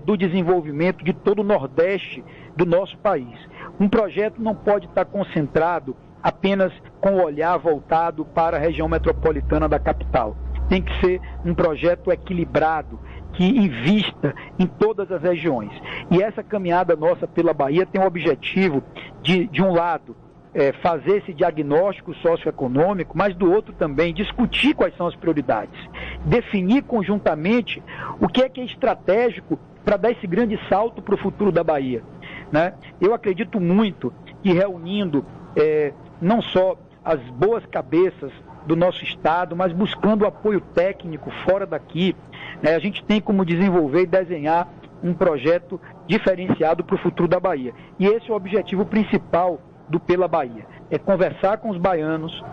do desenvolvimento de todo o Nordeste do nosso país. Um projeto não pode estar concentrado apenas com o olhar voltado para a região metropolitana da capital. Tem que ser um projeto equilibrado, que invista em todas as regiões. E essa caminhada nossa pela Bahia tem o objetivo de um lado, fazer esse diagnóstico socioeconômico, mas do outro também discutir quais são as prioridades, definir conjuntamente o que é estratégico para dar esse grande salto para o futuro da Bahia, né? Eu acredito muito que reunindo não só as boas cabeças do nosso estado, mas buscando apoio técnico fora daqui, né, a gente tem como desenvolver e desenhar um projeto diferenciado para o futuro da Bahia. E esse é o objetivo principal do Pela Bahia, é conversar com os baianos,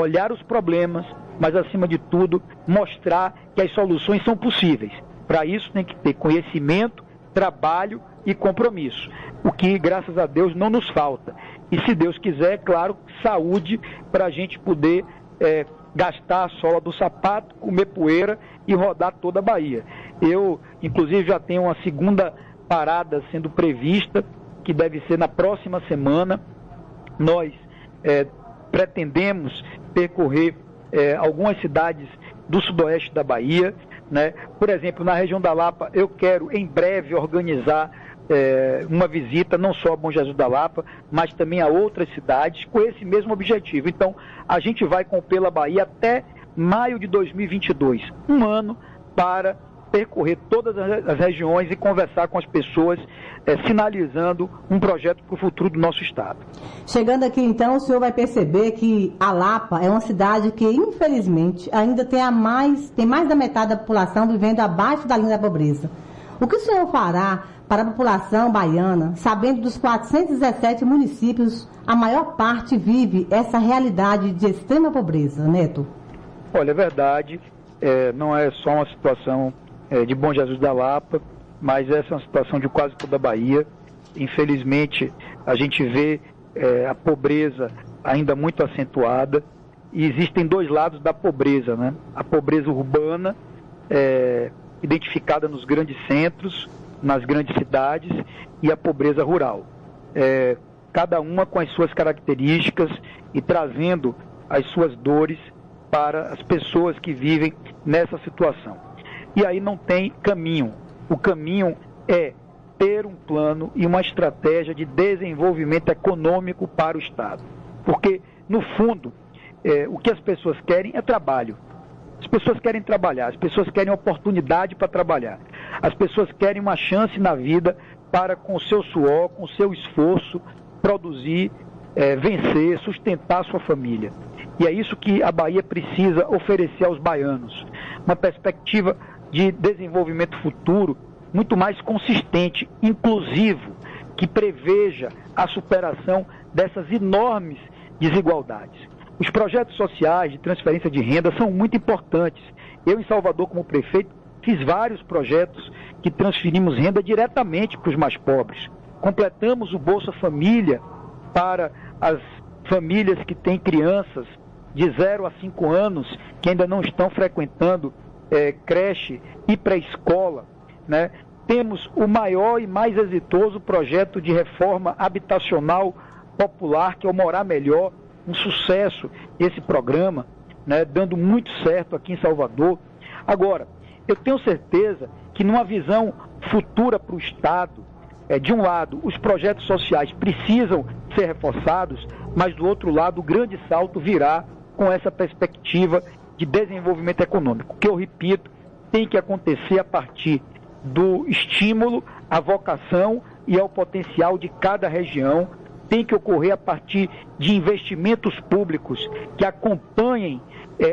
olhar os problemas, mas acima de tudo mostrar que as soluções são possíveis. Para isso tem que ter conhecimento, trabalho e compromisso, o que graças a Deus não nos falta. E se Deus quiser, é claro, saúde para a gente poder gastar a sola do sapato, comer poeira e rodar toda a Bahia. Eu, inclusive, já tenho uma segunda parada sendo prevista, que deve ser na próxima semana. Nós pretendemos percorrer algumas cidades do sudoeste da Bahia, né? Por exemplo, na região da Lapa, eu quero em breve organizar uma visita não só a Bom Jesus da Lapa, mas também a outras cidades com esse mesmo objetivo. Então, a gente vai com o Pela Bahia até maio de 2022, um ano para percorrer todas as regiões e conversar com as pessoas, sinalizando um projeto para o futuro do nosso estado. Chegando aqui então, o senhor vai perceber que a Lapa é uma cidade que, infelizmente, ainda tem mais da metade da população vivendo abaixo da linha da pobreza. O que o senhor fará para a população baiana, sabendo dos 417 municípios, a maior parte vive essa realidade de extrema pobreza, Neto? Olha, é verdade, não é só uma situação de Bom Jesus da Lapa, mas essa é uma situação de quase toda a Bahia. Infelizmente, a gente vê a pobreza ainda muito acentuada, e existem dois lados da pobreza, né? A pobreza urbana, identificada nos grandes centros, nas grandes cidades, e a pobreza rural. Cada uma com as suas características e trazendo as suas dores para as pessoas que vivem nessa situação. E aí não tem caminho. O caminho é ter um plano e uma estratégia de desenvolvimento econômico para o Estado. Porque, no fundo, o que as pessoas querem é trabalho. As pessoas querem trabalhar, as pessoas querem oportunidade para trabalhar. As pessoas querem uma chance na vida para, com o seu suor, com o seu esforço, produzir, vencer, sustentar a sua família. E é isso que a Bahia precisa oferecer aos baianos. Uma perspectiva de desenvolvimento futuro muito mais consistente, inclusivo, que preveja a superação dessas enormes desigualdades. Os projetos sociais de transferência de renda são muito importantes. Eu, em Salvador, como prefeito, fiz vários projetos que transferimos renda diretamente para os mais pobres. Completamos o Bolsa Família para as famílias que têm crianças de 0 a 5 anos que ainda não estão frequentando creche e pré-escola, né? Temos o maior e mais exitoso projeto de reforma habitacional popular, que é o Morar Melhor, um sucesso esse programa, né? Dando muito certo aqui em Salvador. Agora, eu tenho certeza que numa visão futura para o Estado, de um lado, os projetos sociais precisam ser reforçados, mas do outro lado, o grande salto virá com essa perspectiva de desenvolvimento econômico, que eu repito, tem que acontecer a partir do estímulo à vocação e ao potencial de cada região, tem que ocorrer a partir de investimentos públicos que acompanhem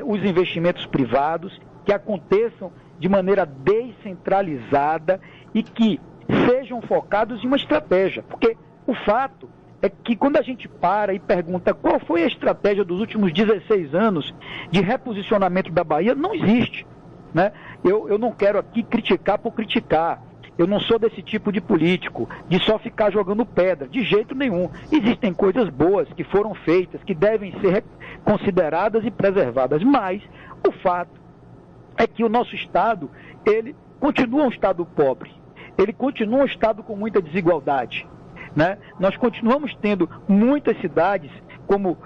os investimentos privados, que aconteçam de maneira descentralizada e que sejam focados em uma estratégia, porque o fato é que quando a gente para e pergunta qual foi a estratégia dos últimos 16 anos de reposicionamento da Bahia, não existe, né? Eu não quero aqui criticar por criticar, eu não sou desse tipo de político, de só ficar jogando pedra, de jeito nenhum. Existem coisas boas que foram feitas, que devem ser consideradas e preservadas, mas o fato é que o nosso Estado, ele continua um Estado pobre, ele continua um Estado com muita desigualdade, né? Nós continuamos tendo muitas cidades, como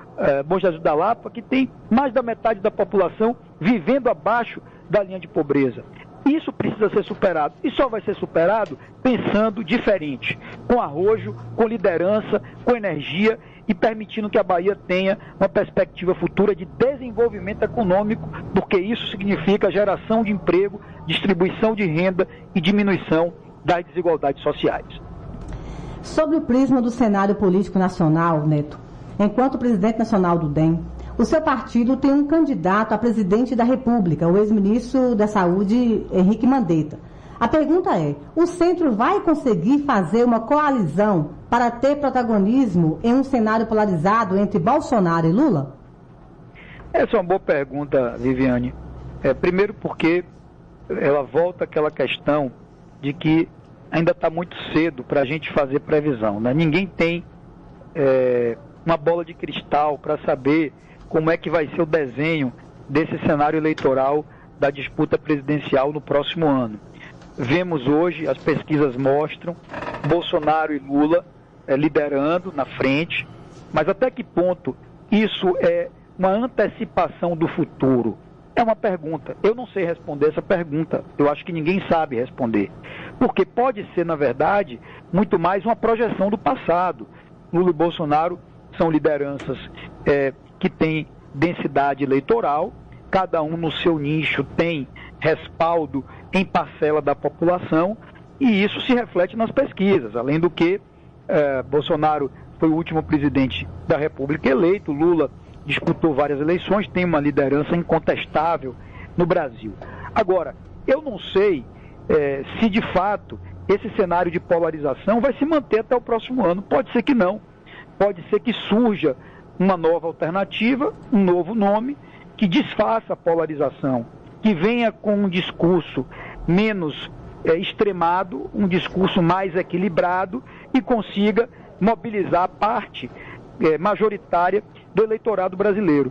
Bom Jesus da Lapa, que tem mais da metade da população vivendo abaixo da linha de pobreza. Isso precisa ser superado. E só vai ser superado pensando diferente, com arrojo, com liderança, com energia e permitindo que a Bahia tenha uma perspectiva futura de desenvolvimento econômico, porque isso significa geração de emprego, distribuição de renda e diminuição das desigualdades sociais. Sobre o prisma do cenário político nacional, Neto, enquanto presidente nacional do DEM, o seu partido tem um candidato a presidente da República, o ex-ministro da Saúde, Henrique Mandetta. A pergunta é, o centro vai conseguir fazer uma coalizão para ter protagonismo em um cenário polarizado entre Bolsonaro e Lula? Essa é uma boa pergunta, Viviane. Primeiro porque ela volta àquela questão de que ainda está muito cedo para a gente fazer previsão, né? Ninguém tem uma bola de cristal para saber como é que vai ser o desenho desse cenário eleitoral da disputa presidencial no próximo ano. Vemos hoje, as pesquisas mostram, Bolsonaro e Lula liderando na frente, mas até que ponto isso é uma antecipação do futuro? É uma pergunta. Eu não sei responder essa pergunta. Eu acho que ninguém sabe responder. Porque pode ser, na verdade, muito mais uma projeção do passado. Lula e Bolsonaro são lideranças que têm densidade eleitoral, cada um no seu nicho tem respaldo em parcela da população, e isso se reflete nas pesquisas. Além do que, Bolsonaro foi o último presidente da República eleito, Lula disputou várias eleições, tem uma liderança incontestável no Brasil. Agora, eu não sei se de fato esse cenário de polarização vai se manter até o próximo ano. Pode ser que não. Pode ser que surja uma nova alternativa, um novo nome, que desfaça a polarização, que venha com um discurso menos extremado, um discurso mais equilibrado e consiga mobilizar a parte majoritária do eleitorado brasileiro.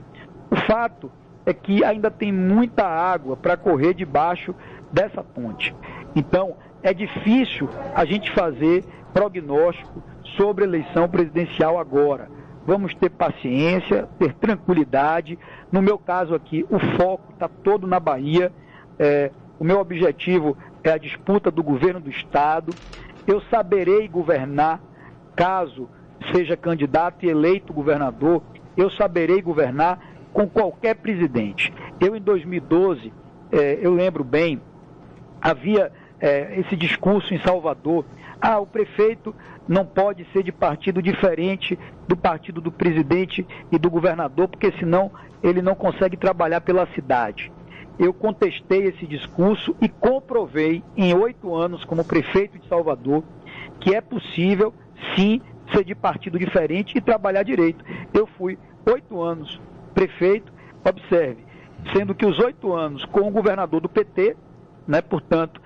O fato é que ainda tem muita água para correr debaixo dessa ponte. Então, é difícil a gente fazer prognóstico sobre a eleição presidencial agora. Vamos ter paciência, ter tranquilidade. No meu caso aqui, o foco está todo na Bahia. O meu objetivo é a disputa do governo do Estado. Eu saberei governar, caso seja candidato e eleito governador, eu saberei governar com qualquer presidente. Eu, em 2012, eu lembro bem, havia esse discurso em Salvador: o prefeito não pode ser de partido diferente do partido do presidente e do governador, porque senão ele não consegue trabalhar pela cidade. Eu contestei esse discurso e comprovei em 8 anos como prefeito de Salvador que é possível, sim, ser de partido diferente e trabalhar direito. Eu fui 8 anos prefeito, observe, sendo que os 8 anos com o governador do PT, né, portanto,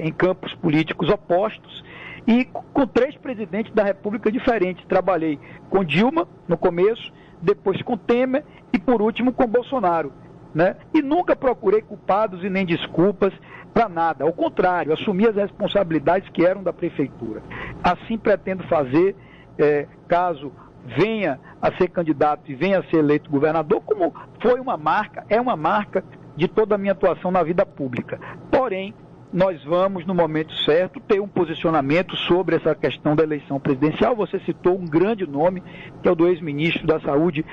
em campos políticos opostos, e com 3 presidentes da República diferentes. Trabalhei com Dilma no começo, depois com Temer e por último com Bolsonaro, né? E nunca procurei culpados e nem desculpas para nada. Ao contrário, assumi as responsabilidades que eram da prefeitura. Assim pretendo fazer, caso venha a ser candidato e venha a ser eleito governador, como foi uma marca, é uma marca de toda a minha atuação na vida pública. Porém, nós vamos, no momento certo, ter um posicionamento sobre essa questão da eleição presidencial. Você citou um grande nome, que é o do ex-ministro da Saúde,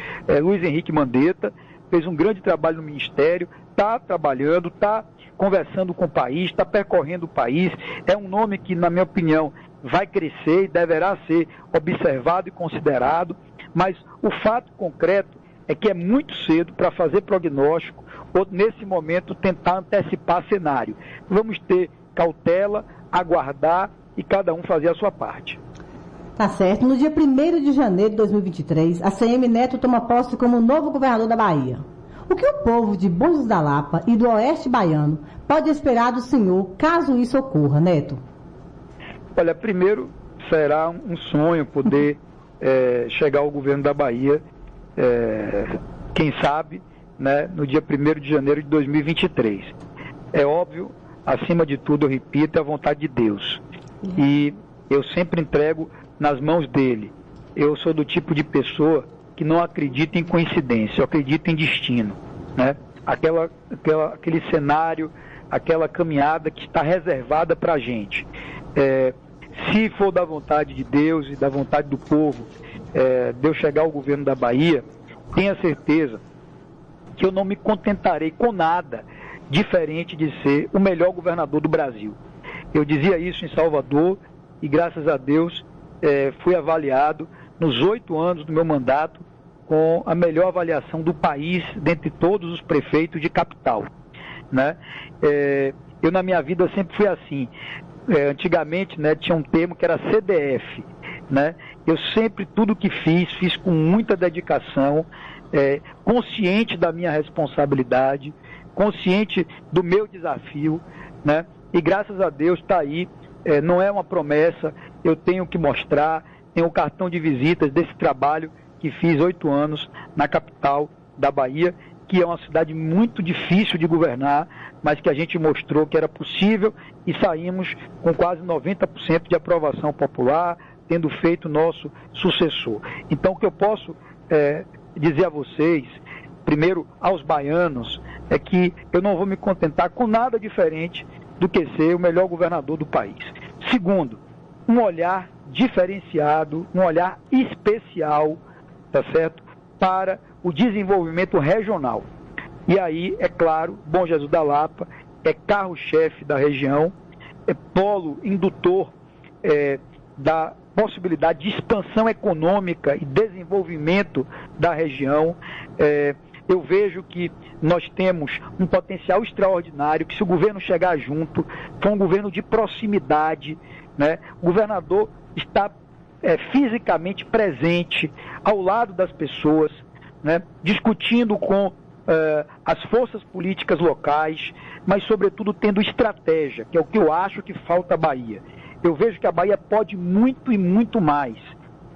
Luiz Henrique Mandetta. Fez um grande trabalho no Ministério, está trabalhando, está conversando com o país, está percorrendo o país. É um nome que, na minha opinião, vai crescer e deverá ser observado e considerado. Mas o fato concreto é que é muito cedo para fazer prognóstico ou, nesse momento, tentar antecipar cenário. Vamos ter cautela, aguardar e cada um fazer a sua parte. Tá certo. No dia 1º de janeiro de 2023, a CM Neto toma posse como novo governador da Bahia. O que o povo de Bom Jesus da Lapa e do Oeste Baiano pode esperar do senhor, caso isso ocorra, Neto? Olha, primeiro será um sonho poder chegar ao governo da Bahia, quem sabe, né, no dia 1º de janeiro de 2023. É óbvio, acima de tudo, eu repito, é a vontade de Deus. E eu sempre entrego nas mãos dele. Eu sou do tipo de pessoa que não acredita em coincidência, eu acredito em destino, né? Aquele cenário aquela caminhada que está reservada para a gente. Se for da vontade de Deus e da vontade do povo, de eu chegar ao governo da Bahia, tenha certeza que eu não me contentarei com nada diferente de ser o melhor governador do Brasil. Eu dizia isso em Salvador e, graças a Deus, fui avaliado nos 8 anos do meu mandato com a melhor avaliação do país dentre todos os prefeitos de capital, né? Eu, na minha vida, sempre fui assim. Antigamente, né, tinha um termo que era CDF, né? Eu sempre, tudo que fiz com muita dedicação, consciente da minha responsabilidade, consciente do meu desafio, né? E graças a Deus está aí, não é uma promessa, eu tenho que mostrar, tenho o cartão de visitas desse trabalho que fiz 8 anos na capital da Bahia, que é uma cidade muito difícil de governar, mas que a gente mostrou que era possível e saímos com quase 90% de aprovação popular, tendo feito o nosso sucessor. Então, o que eu posso dizer a vocês, primeiro aos baianos, é que eu não vou me contentar com nada diferente do que ser o melhor governador do país. Segundo, um olhar diferenciado, um olhar especial, tá certo, para o desenvolvimento regional. E aí, é claro, Bom Jesus da Lapa é carro-chefe da região, é polo indutor da possibilidade de expansão econômica e desenvolvimento da região. Eu vejo que nós temos um potencial extraordinário, que se o governo chegar junto, for um governo de proximidade, né? O governador está fisicamente presente ao lado das pessoas, né? Discutindo com as forças políticas locais, mas sobretudo tendo estratégia, que é o que eu acho que falta à Bahia. Eu vejo que a Bahia pode muito e muito mais.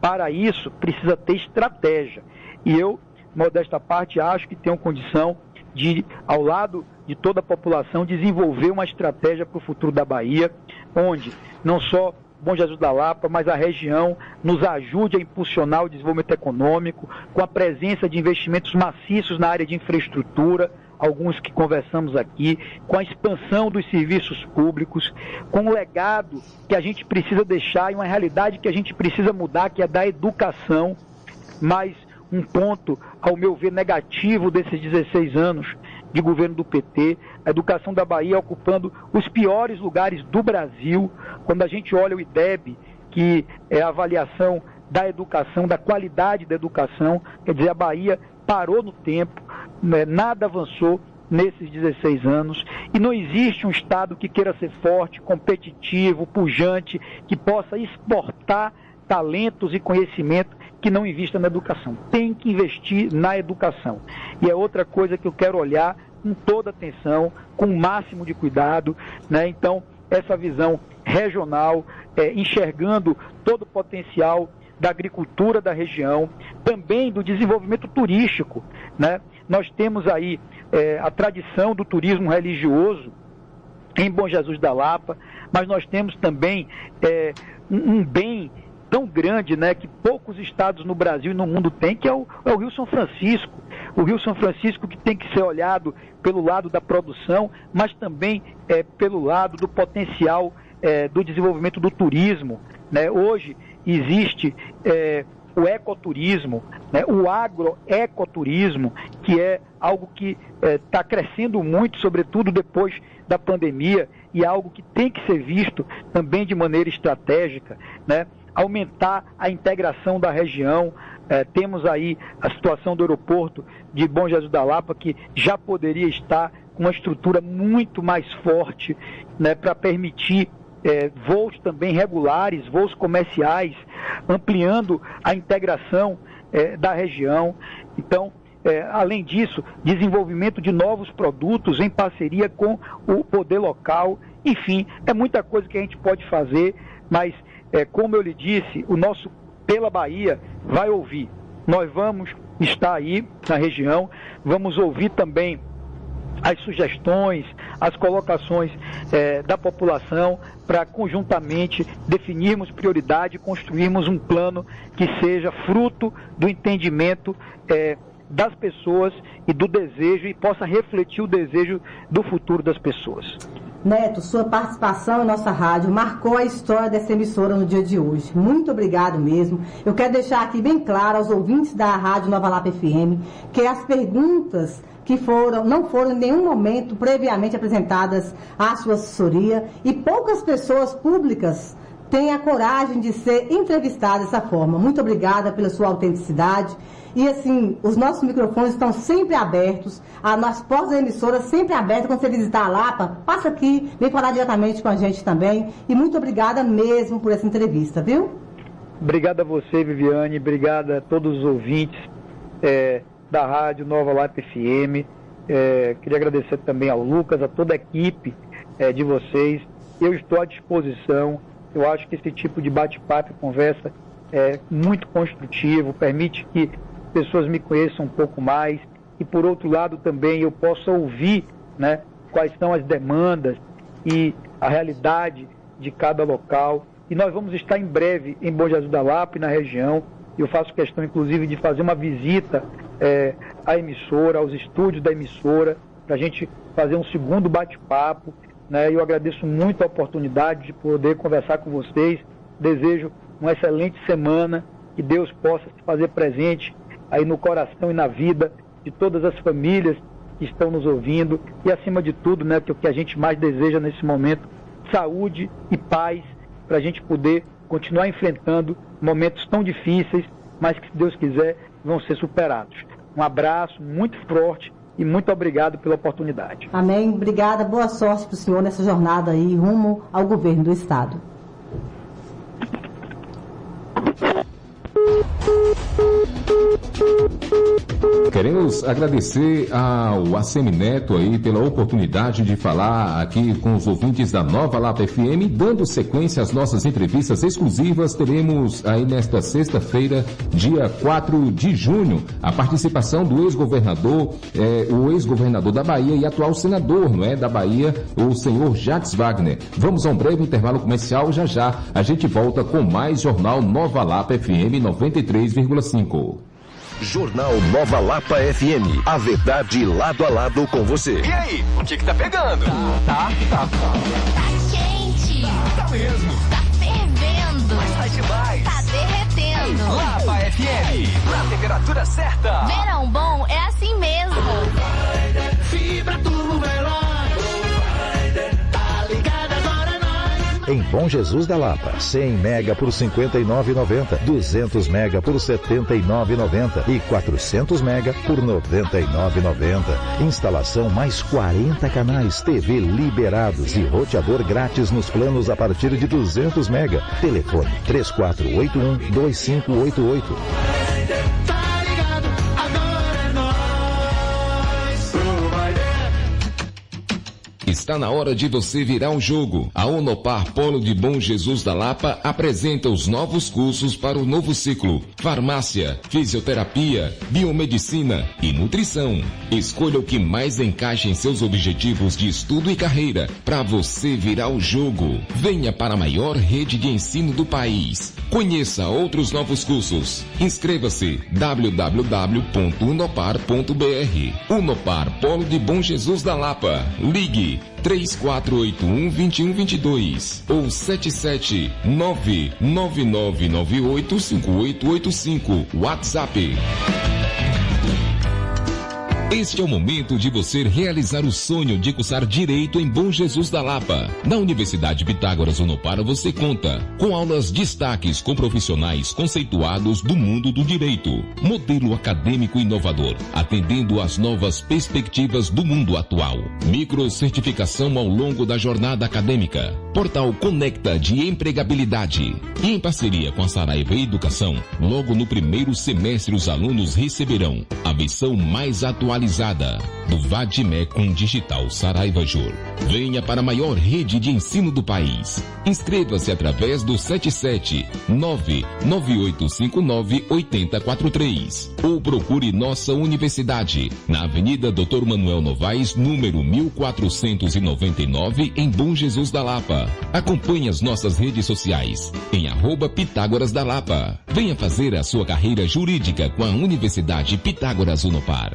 Para isso, precisa ter estratégia. E eu, modesta parte, acho que tenho condição de, ao lado de toda a população, desenvolver uma estratégia para o futuro da Bahia, onde não só Bom Jesus da Lapa, mas a região nos ajude a impulsionar o desenvolvimento econômico, com a presença de investimentos maciços na área de infraestrutura, alguns que conversamos aqui, com a expansão dos serviços públicos, com o legado que a gente precisa deixar e uma realidade que a gente precisa mudar, que é da educação. Mas um ponto, ao meu ver, negativo desses 16 anos de governo do PT, a educação da Bahia ocupando os piores lugares do Brasil. Quando a gente olha o IDEB, que é a avaliação da educação, da qualidade da educação, quer dizer, a Bahia parou no tempo, né? Nada avançou nesses 16 anos, e não existe um Estado que queira ser forte, competitivo, pujante, que possa exportar talentos e conhecimento que não invista na educação. Tem que investir na educação. E é outra coisa que eu quero olhar com toda atenção, com o máximo de cuidado, né? Então, essa visão regional, enxergando todo o potencial da agricultura da região, também do desenvolvimento turístico, né? Nós temos aí a tradição do turismo religioso em Bom Jesus da Lapa, mas nós temos também um bem tão grande, né, que poucos estados no Brasil e no mundo têm, que é o Rio São Francisco. O Rio São Francisco, que tem que ser olhado pelo lado da produção, mas também pelo lado do potencial do desenvolvimento do turismo, né? Hoje existe o ecoturismo, né, o agroecoturismo, que é algo que está crescendo muito, sobretudo depois da pandemia, e é algo que tem que ser visto também de maneira estratégica, né? Aumentar a integração da região. Temos aí a situação do aeroporto de Bom Jesus da Lapa, que já poderia estar com uma estrutura muito mais forte, né, para permitir voos também regulares, voos comerciais, ampliando a integração da região. Então, além disso, desenvolvimento de novos produtos em parceria com o poder local. Enfim, é muita coisa que a gente pode fazer, mas como eu lhe disse, o nosso Pela Bahia vai ouvir. Nós vamos estar aí na região, vamos ouvir também as sugestões, as colocações da população, para conjuntamente definirmos prioridade e construirmos um plano que seja fruto do entendimento das pessoas e do desejo, e possa refletir o desejo do futuro das pessoas. Neto, sua participação em nossa rádio marcou a história dessa emissora no dia de hoje. Muito obrigado mesmo. Eu quero deixar aqui bem claro aos ouvintes da Rádio Nova Lapa FM que as perguntas que não foram em nenhum momento previamente apresentadas à sua assessoria, e poucas pessoas públicas têm a coragem de ser entrevistadas dessa forma. Muito obrigada pela sua autenticidade. E assim, os nossos microfones estão sempre abertos, as portas da emissora sempre abertas. Quando você visitar a Lapa, passa aqui, vem falar diretamente com a gente também. E muito obrigada mesmo por essa entrevista, viu? Obrigado a você, Viviane, obrigado a todos os ouvintes da Rádio Nova Lapa FM. Queria agradecer também ao Lucas, a toda a equipe de vocês. Eu estou à disposição. Eu acho que esse tipo de bate-papo e conversa é muito construtivo, permite que pessoas me conheçam um pouco mais, e por outro lado também eu possa ouvir, né, quais são as demandas e a realidade de cada local. E nós vamos estar em breve em Bom Jesus da Lapa e na região. Eu faço questão inclusive de fazer uma visita à emissora, aos estúdios da emissora, para a gente fazer um segundo bate-papo, né? Eu agradeço muito a oportunidade de poder conversar com vocês. Desejo uma excelente semana, que Deus possa se fazer presente aí no coração e na vida de todas as famílias que estão nos ouvindo, e acima de tudo, né, que o que a gente mais deseja nesse momento, saúde e paz, para a gente poder continuar enfrentando momentos tão difíceis, mas que, se Deus quiser, vão ser superados. Um abraço muito forte e muito obrigado pela oportunidade. Amém. Obrigada. Boa sorte para o senhor nessa jornada aí rumo ao governo do Estado. Queremos agradecer ao ACM Neto aí pela oportunidade de falar aqui com os ouvintes da Nova Lapa FM, dando sequência às nossas entrevistas exclusivas. Teremos aí nesta sexta-feira, dia 4 de junho, a participação do ex-governador, o ex-governador da Bahia e atual senador, não é, da Bahia, o senhor Jacques Wagner. Vamos a um breve intervalo comercial, já a gente volta com mais Jornal Nova Lapa FM 93,5. Jornal Nova Lapa FM. A verdade lado a lado com você. E aí, o que tá pegando? Tá quente. Tá mesmo. Tá fervendo. Mas sai demais. Tá derretendo. Lapa FM, na temperatura certa. Verão bom é assim mesmo. Fibra Turbo Veloz. Tá ligado agora nós. Em Bom Jesus da Lapa, 100 mega por R$ 59,90, 200 mega por R$ 79,90 e 400 mega por R$ 99,90. Instalação mais 40 canais, TV liberados e roteador grátis nos planos a partir de 200 mega. Telefone 3481-2588. Tá ligado agora nós. Está na hora de você virar o jogo. A Unopar Polo de Bom Jesus da Lapa apresenta os novos cursos para o novo ciclo: farmácia, fisioterapia, biomedicina e nutrição. Escolha o que mais encaixa em seus objetivos de estudo e carreira para você virar o jogo. Venha para a maior rede de ensino do país. Conheça outros novos cursos. Inscreva-se www.unopar.br. Unopar Polo de Bom Jesus da Lapa. Ligue 3481-2122 ou 77999985885. WhatsApp. Este é o momento de você realizar o sonho de cursar Direito em Bom Jesus da Lapa. Na Universidade Pitágoras Unopar você conta com aulas destaques com profissionais conceituados do mundo do direito. Modelo acadêmico inovador, atendendo às novas perspectivas do mundo atual. Microcertificação ao longo da jornada acadêmica. Portal Conecta de empregabilidade. E em parceria com a Saraiva Educação, logo no primeiro semestre os alunos receberão a versão mais atualizada digitalizada do Vadimecum Digital Saraiva Jur. Venha para a maior rede de ensino do país. Inscreva-se através do 77998598043 ou procure nossa universidade na Avenida Dr. Manuel Novaes, número 1499, em Bom Jesus da Lapa. Acompanhe as nossas redes sociais em @Pitágoras da Lapa. Venha fazer a sua carreira jurídica com a Universidade Pitágoras Unopar.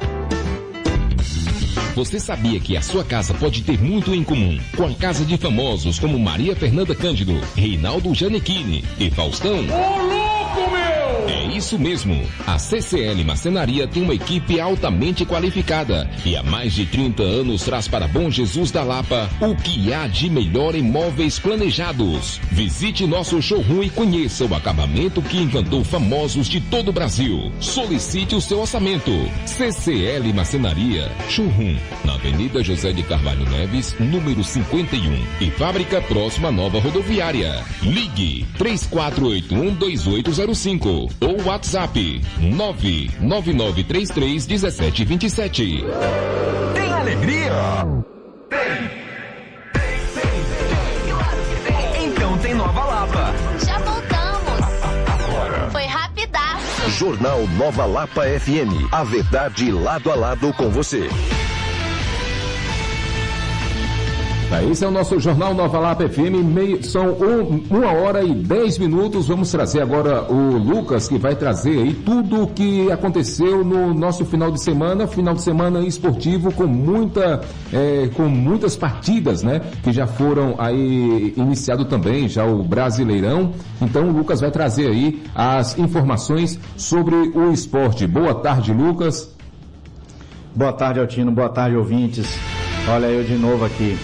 Você sabia que a sua casa pode ter muito em comum com a casa de famosos como Maria Fernanda Cândido, Reinaldo Gianecchini e Faustão? Ô, louco, meu! É isso mesmo. A CCL Marcenaria tem uma equipe altamente qualificada e há mais de 30 anos traz para Bom Jesus da Lapa o que há de melhor em móveis planejados. Visite nosso showroom e conheça o acabamento que encantou famosos de todo o Brasil. Solicite o seu orçamento. CCL Marcenaria, showroom na Avenida José de Carvalho Neves, número 51, e fábrica próxima à nova rodoviária. Ligue 3481-2805 ou WhatsApp 999331727. Tem alegria? Tem. Então tem Nova Lapa. Já voltamos. Foi rapidaço. Jornal Nova Lapa FM. A verdade lado a lado com você. Esse é o nosso Jornal Nova Lapa FM, são 1h10. Vamos trazer agora o Lucas, que vai trazer aí tudo o que aconteceu no nosso final de semana esportivo com muitas partidas, né? Que já foram aí iniciado também, já o Brasileirão. Então o Lucas vai trazer aí as informações sobre o esporte. Boa tarde, Lucas. Boa tarde, Altino. Boa tarde, ouvintes. Olha eu de novo aqui.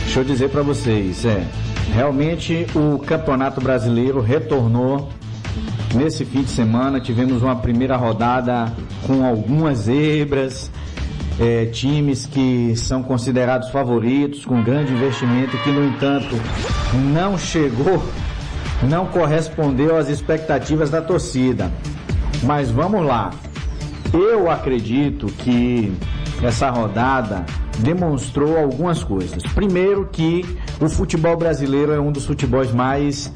Deixa eu dizer para vocês, realmente o Campeonato Brasileiro retornou nesse fim de semana. Tivemos uma primeira rodada com algumas zebras, times que são considerados favoritos, com grande investimento, que no entanto não correspondeu às expectativas da torcida. Mas vamos lá, eu acredito que essa rodada demonstrou algumas coisas. Primeiro, que o futebol brasileiro é um dos futebols mais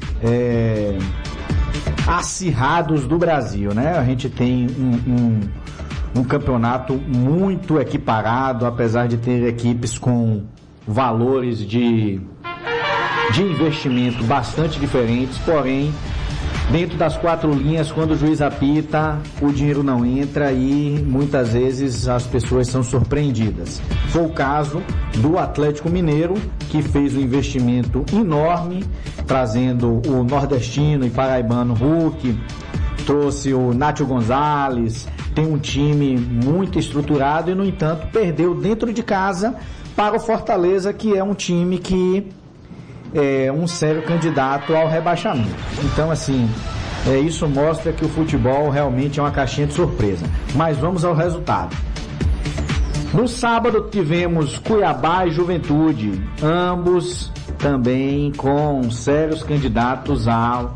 acirrados do Brasil, né? A gente tem um campeonato muito equiparado, apesar de ter equipes com valores de investimento bastante diferentes, porém dentro das quatro linhas, quando o juiz apita, o dinheiro não entra e muitas vezes as pessoas são surpreendidas. Foi o caso do Atlético Mineiro, que fez um investimento enorme, trazendo o nordestino e paraibano Hulk, trouxe o Nátio Gonzalez, tem um time muito estruturado e, no entanto, perdeu dentro de casa para o Fortaleza, que é um time que é um sério candidato ao rebaixamento. Então, assim, isso mostra que o futebol realmente é uma caixinha de surpresa. Mas vamos ao resultado. No sábado tivemos Cuiabá e Juventude, ambos também com sérios candidatos a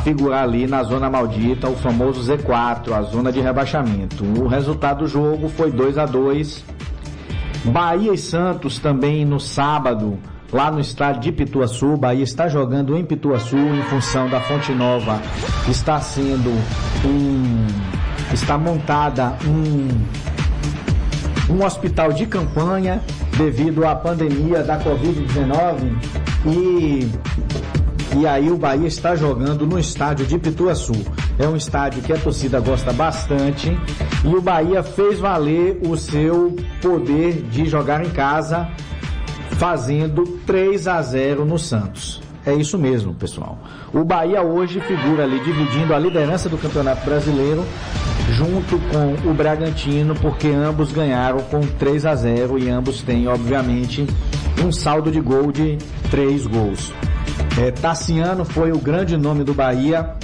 figurar ali na zona maldita, o famoso Z4, a zona de rebaixamento. O resultado do jogo foi 2-2. Bahia e Santos também no sábado, lá no estádio de Pituaçu. Bahia está jogando em Pituaçu em função da Fonte Nova. Está montada um hospital de campanha devido à pandemia da Covid-19 e aí o Bahia está jogando no estádio de Pituaçu. É um estádio que a torcida gosta bastante e o Bahia fez valer o seu poder de jogar em casa, fazendo 3-0 no Santos. É isso mesmo, pessoal. O Bahia hoje figura ali dividindo a liderança do Campeonato Brasileiro junto com o Bragantino, porque ambos ganharam com 3-0 e ambos têm, obviamente, um saldo de gol de 3 gols. Tassiano foi o grande nome do Bahia,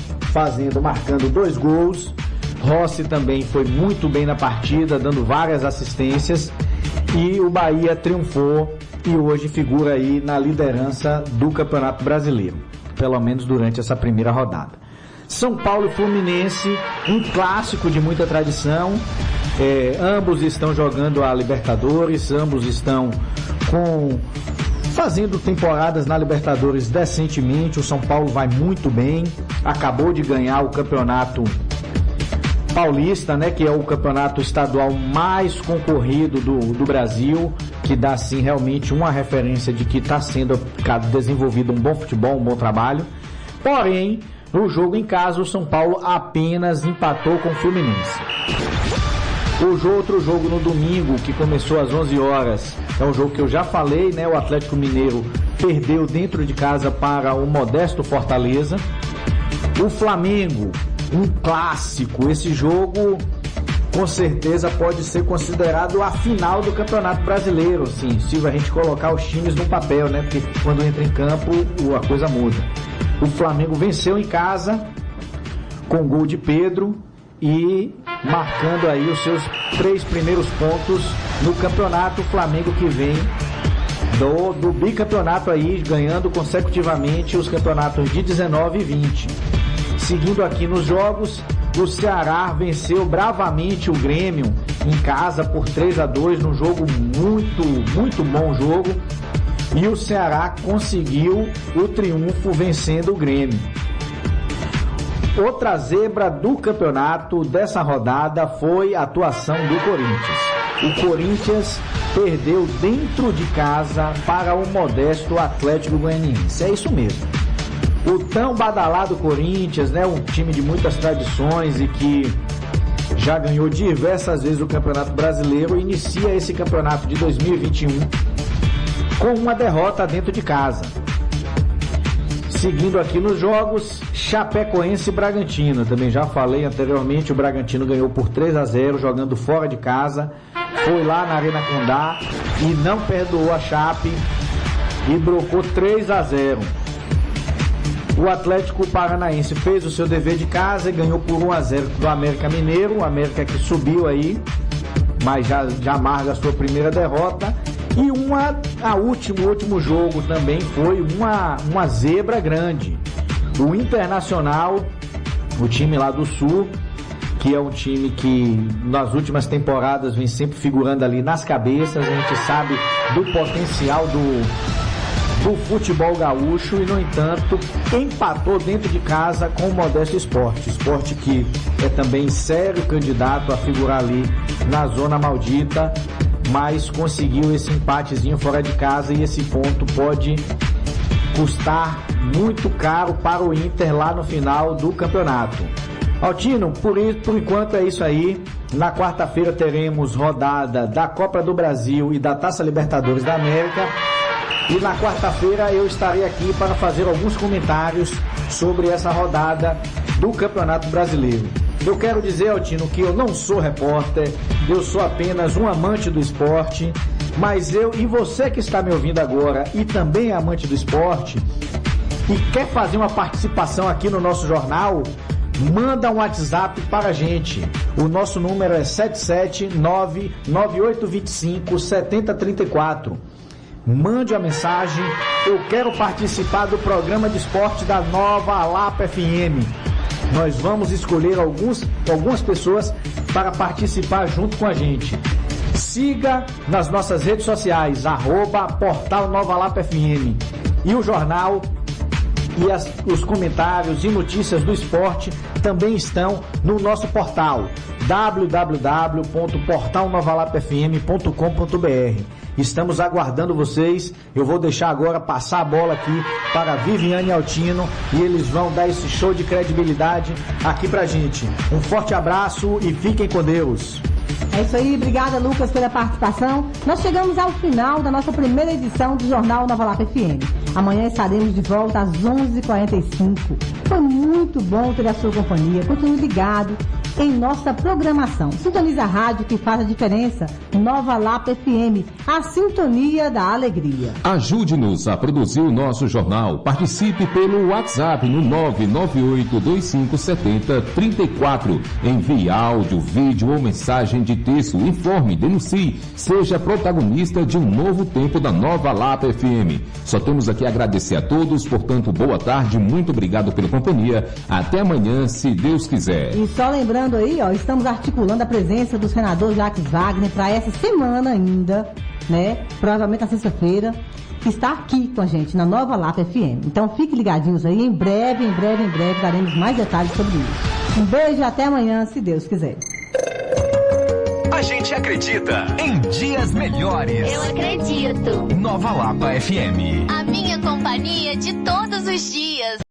marcando 2 gols. Rossi também foi muito bem na partida, dando várias assistências, e o Bahia triunfou e hoje figura aí na liderança do Campeonato Brasileiro, pelo menos durante essa primeira rodada. São Paulo e Fluminense, um clássico de muita tradição. Ambos estão jogando a Libertadores, ambos estão fazendo temporadas na Libertadores decentemente. O São Paulo vai muito bem, acabou de ganhar o campeonato paulista, né, que é o campeonato estadual mais concorrido do Brasil, que dá sim realmente uma referência de que está sendo desenvolvido um bom futebol, um bom trabalho. Porém, no jogo em casa, o São Paulo apenas empatou com o Fluminense. Outro jogo no domingo, que começou às 11 horas, é um jogo que eu já falei, né? O Atlético Mineiro perdeu dentro de casa para o modesto Fortaleza. O Flamengo, um clássico. Esse jogo, com certeza, pode ser considerado a final do Campeonato Brasileiro, assim, se a gente colocar os times no papel, né? Porque quando entra em campo, a coisa muda. O Flamengo venceu em casa, com gol de Pedro, e marcando aí os seus 3 primeiros pontos no campeonato. O Flamengo que vem do bicampeonato aí, ganhando consecutivamente os campeonatos de 19 e 20. Seguindo aqui nos jogos, o Ceará venceu bravamente o Grêmio em casa por 3-2, num jogo muito bom jogo, e o Ceará conseguiu o triunfo vencendo o Grêmio. Outra zebra do campeonato dessa rodada foi a atuação do Corinthians. O Corinthians perdeu dentro de casa para o modesto Atlético Goianiense. É isso mesmo. O tão badalado Corinthians, né, um time de muitas tradições e que já ganhou diversas vezes o Campeonato Brasileiro, inicia esse campeonato de 2021 com uma derrota dentro de casa. Seguindo aqui nos jogos, Chapecoense e Bragantino. Também já falei anteriormente, o Bragantino ganhou por 3-0, jogando fora de casa. Foi lá na Arena Condá e não perdoou a Chape e brocou 3-0. O Atlético Paranaense fez o seu dever de casa e ganhou por 1-0 do América Mineiro. O América que subiu aí, mas já amarga a sua primeira derrota. E o último jogo também foi uma zebra grande. O Internacional, o time lá do Sul, que é um time que nas últimas temporadas vem sempre figurando ali nas cabeças. A gente sabe do potencial do futebol gaúcho e, no entanto, empatou dentro de casa com o Modesto Esporte. Esporte que é também sério candidato a figurar ali na zona maldita, mas conseguiu esse empatezinho fora de casa e esse ponto pode custar muito caro para o Inter lá no final do campeonato. Altino, por enquanto é isso aí. Na quarta-feira teremos rodada da Copa do Brasil e da Taça Libertadores da América. E na quarta-feira eu estarei aqui para fazer alguns comentários sobre essa rodada do Campeonato Brasileiro. Eu quero dizer, Altino, que eu não sou repórter, eu sou apenas um amante do esporte, mas você que está me ouvindo agora e também é amante do esporte e quer fazer uma participação aqui no nosso jornal, manda um WhatsApp para a gente. O nosso número é 77998257034. Mande a mensagem, eu quero participar do programa de esporte da Nova Lapa FM. Nós vamos escolher algumas pessoas para participar junto com a gente. Siga nas nossas redes sociais, @Portal Nova Lapa FM. E o jornal e os comentários e notícias do esporte também estão no nosso portal, www.portalnovalapfm.com.br. Estamos aguardando vocês. Eu vou deixar agora passar a bola aqui para a Viviane e Altino e eles vão dar esse show de credibilidade aqui pra gente. Um forte abraço e fiquem com Deus. É isso aí, obrigada Lucas pela participação. Nós chegamos ao final da nossa primeira edição do Jornal Nova Lapa FM. Amanhã estaremos de volta às 11h45. Foi muito bom ter a sua companhia. Continue ligado em nossa programação. Sintoniza a rádio que faz a diferença. Nova Lapa FM, a sintonia da alegria. Ajude-nos a produzir o nosso jornal. Participe pelo WhatsApp no 998257034. Envie áudio, vídeo ou mensagem de texto. Informe, denuncie. Seja protagonista de um novo tempo da Nova Lapa FM. Só temos aqui a agradecer a todos. Portanto, boa tarde. Muito obrigado pela companhia. Até amanhã, se Deus quiser. E só lembrando lembrando aí, ó, estamos articulando a presença do senador Jacques Wagner para essa semana ainda, né? Provavelmente na sexta-feira, que está aqui com a gente na Nova Lapa FM. Então fiquem ligadinhos aí, em breve daremos mais detalhes sobre isso. Um beijo e até amanhã, se Deus quiser. A gente acredita em dias melhores. Eu acredito. Nova Lapa FM. A minha companhia de todos os dias.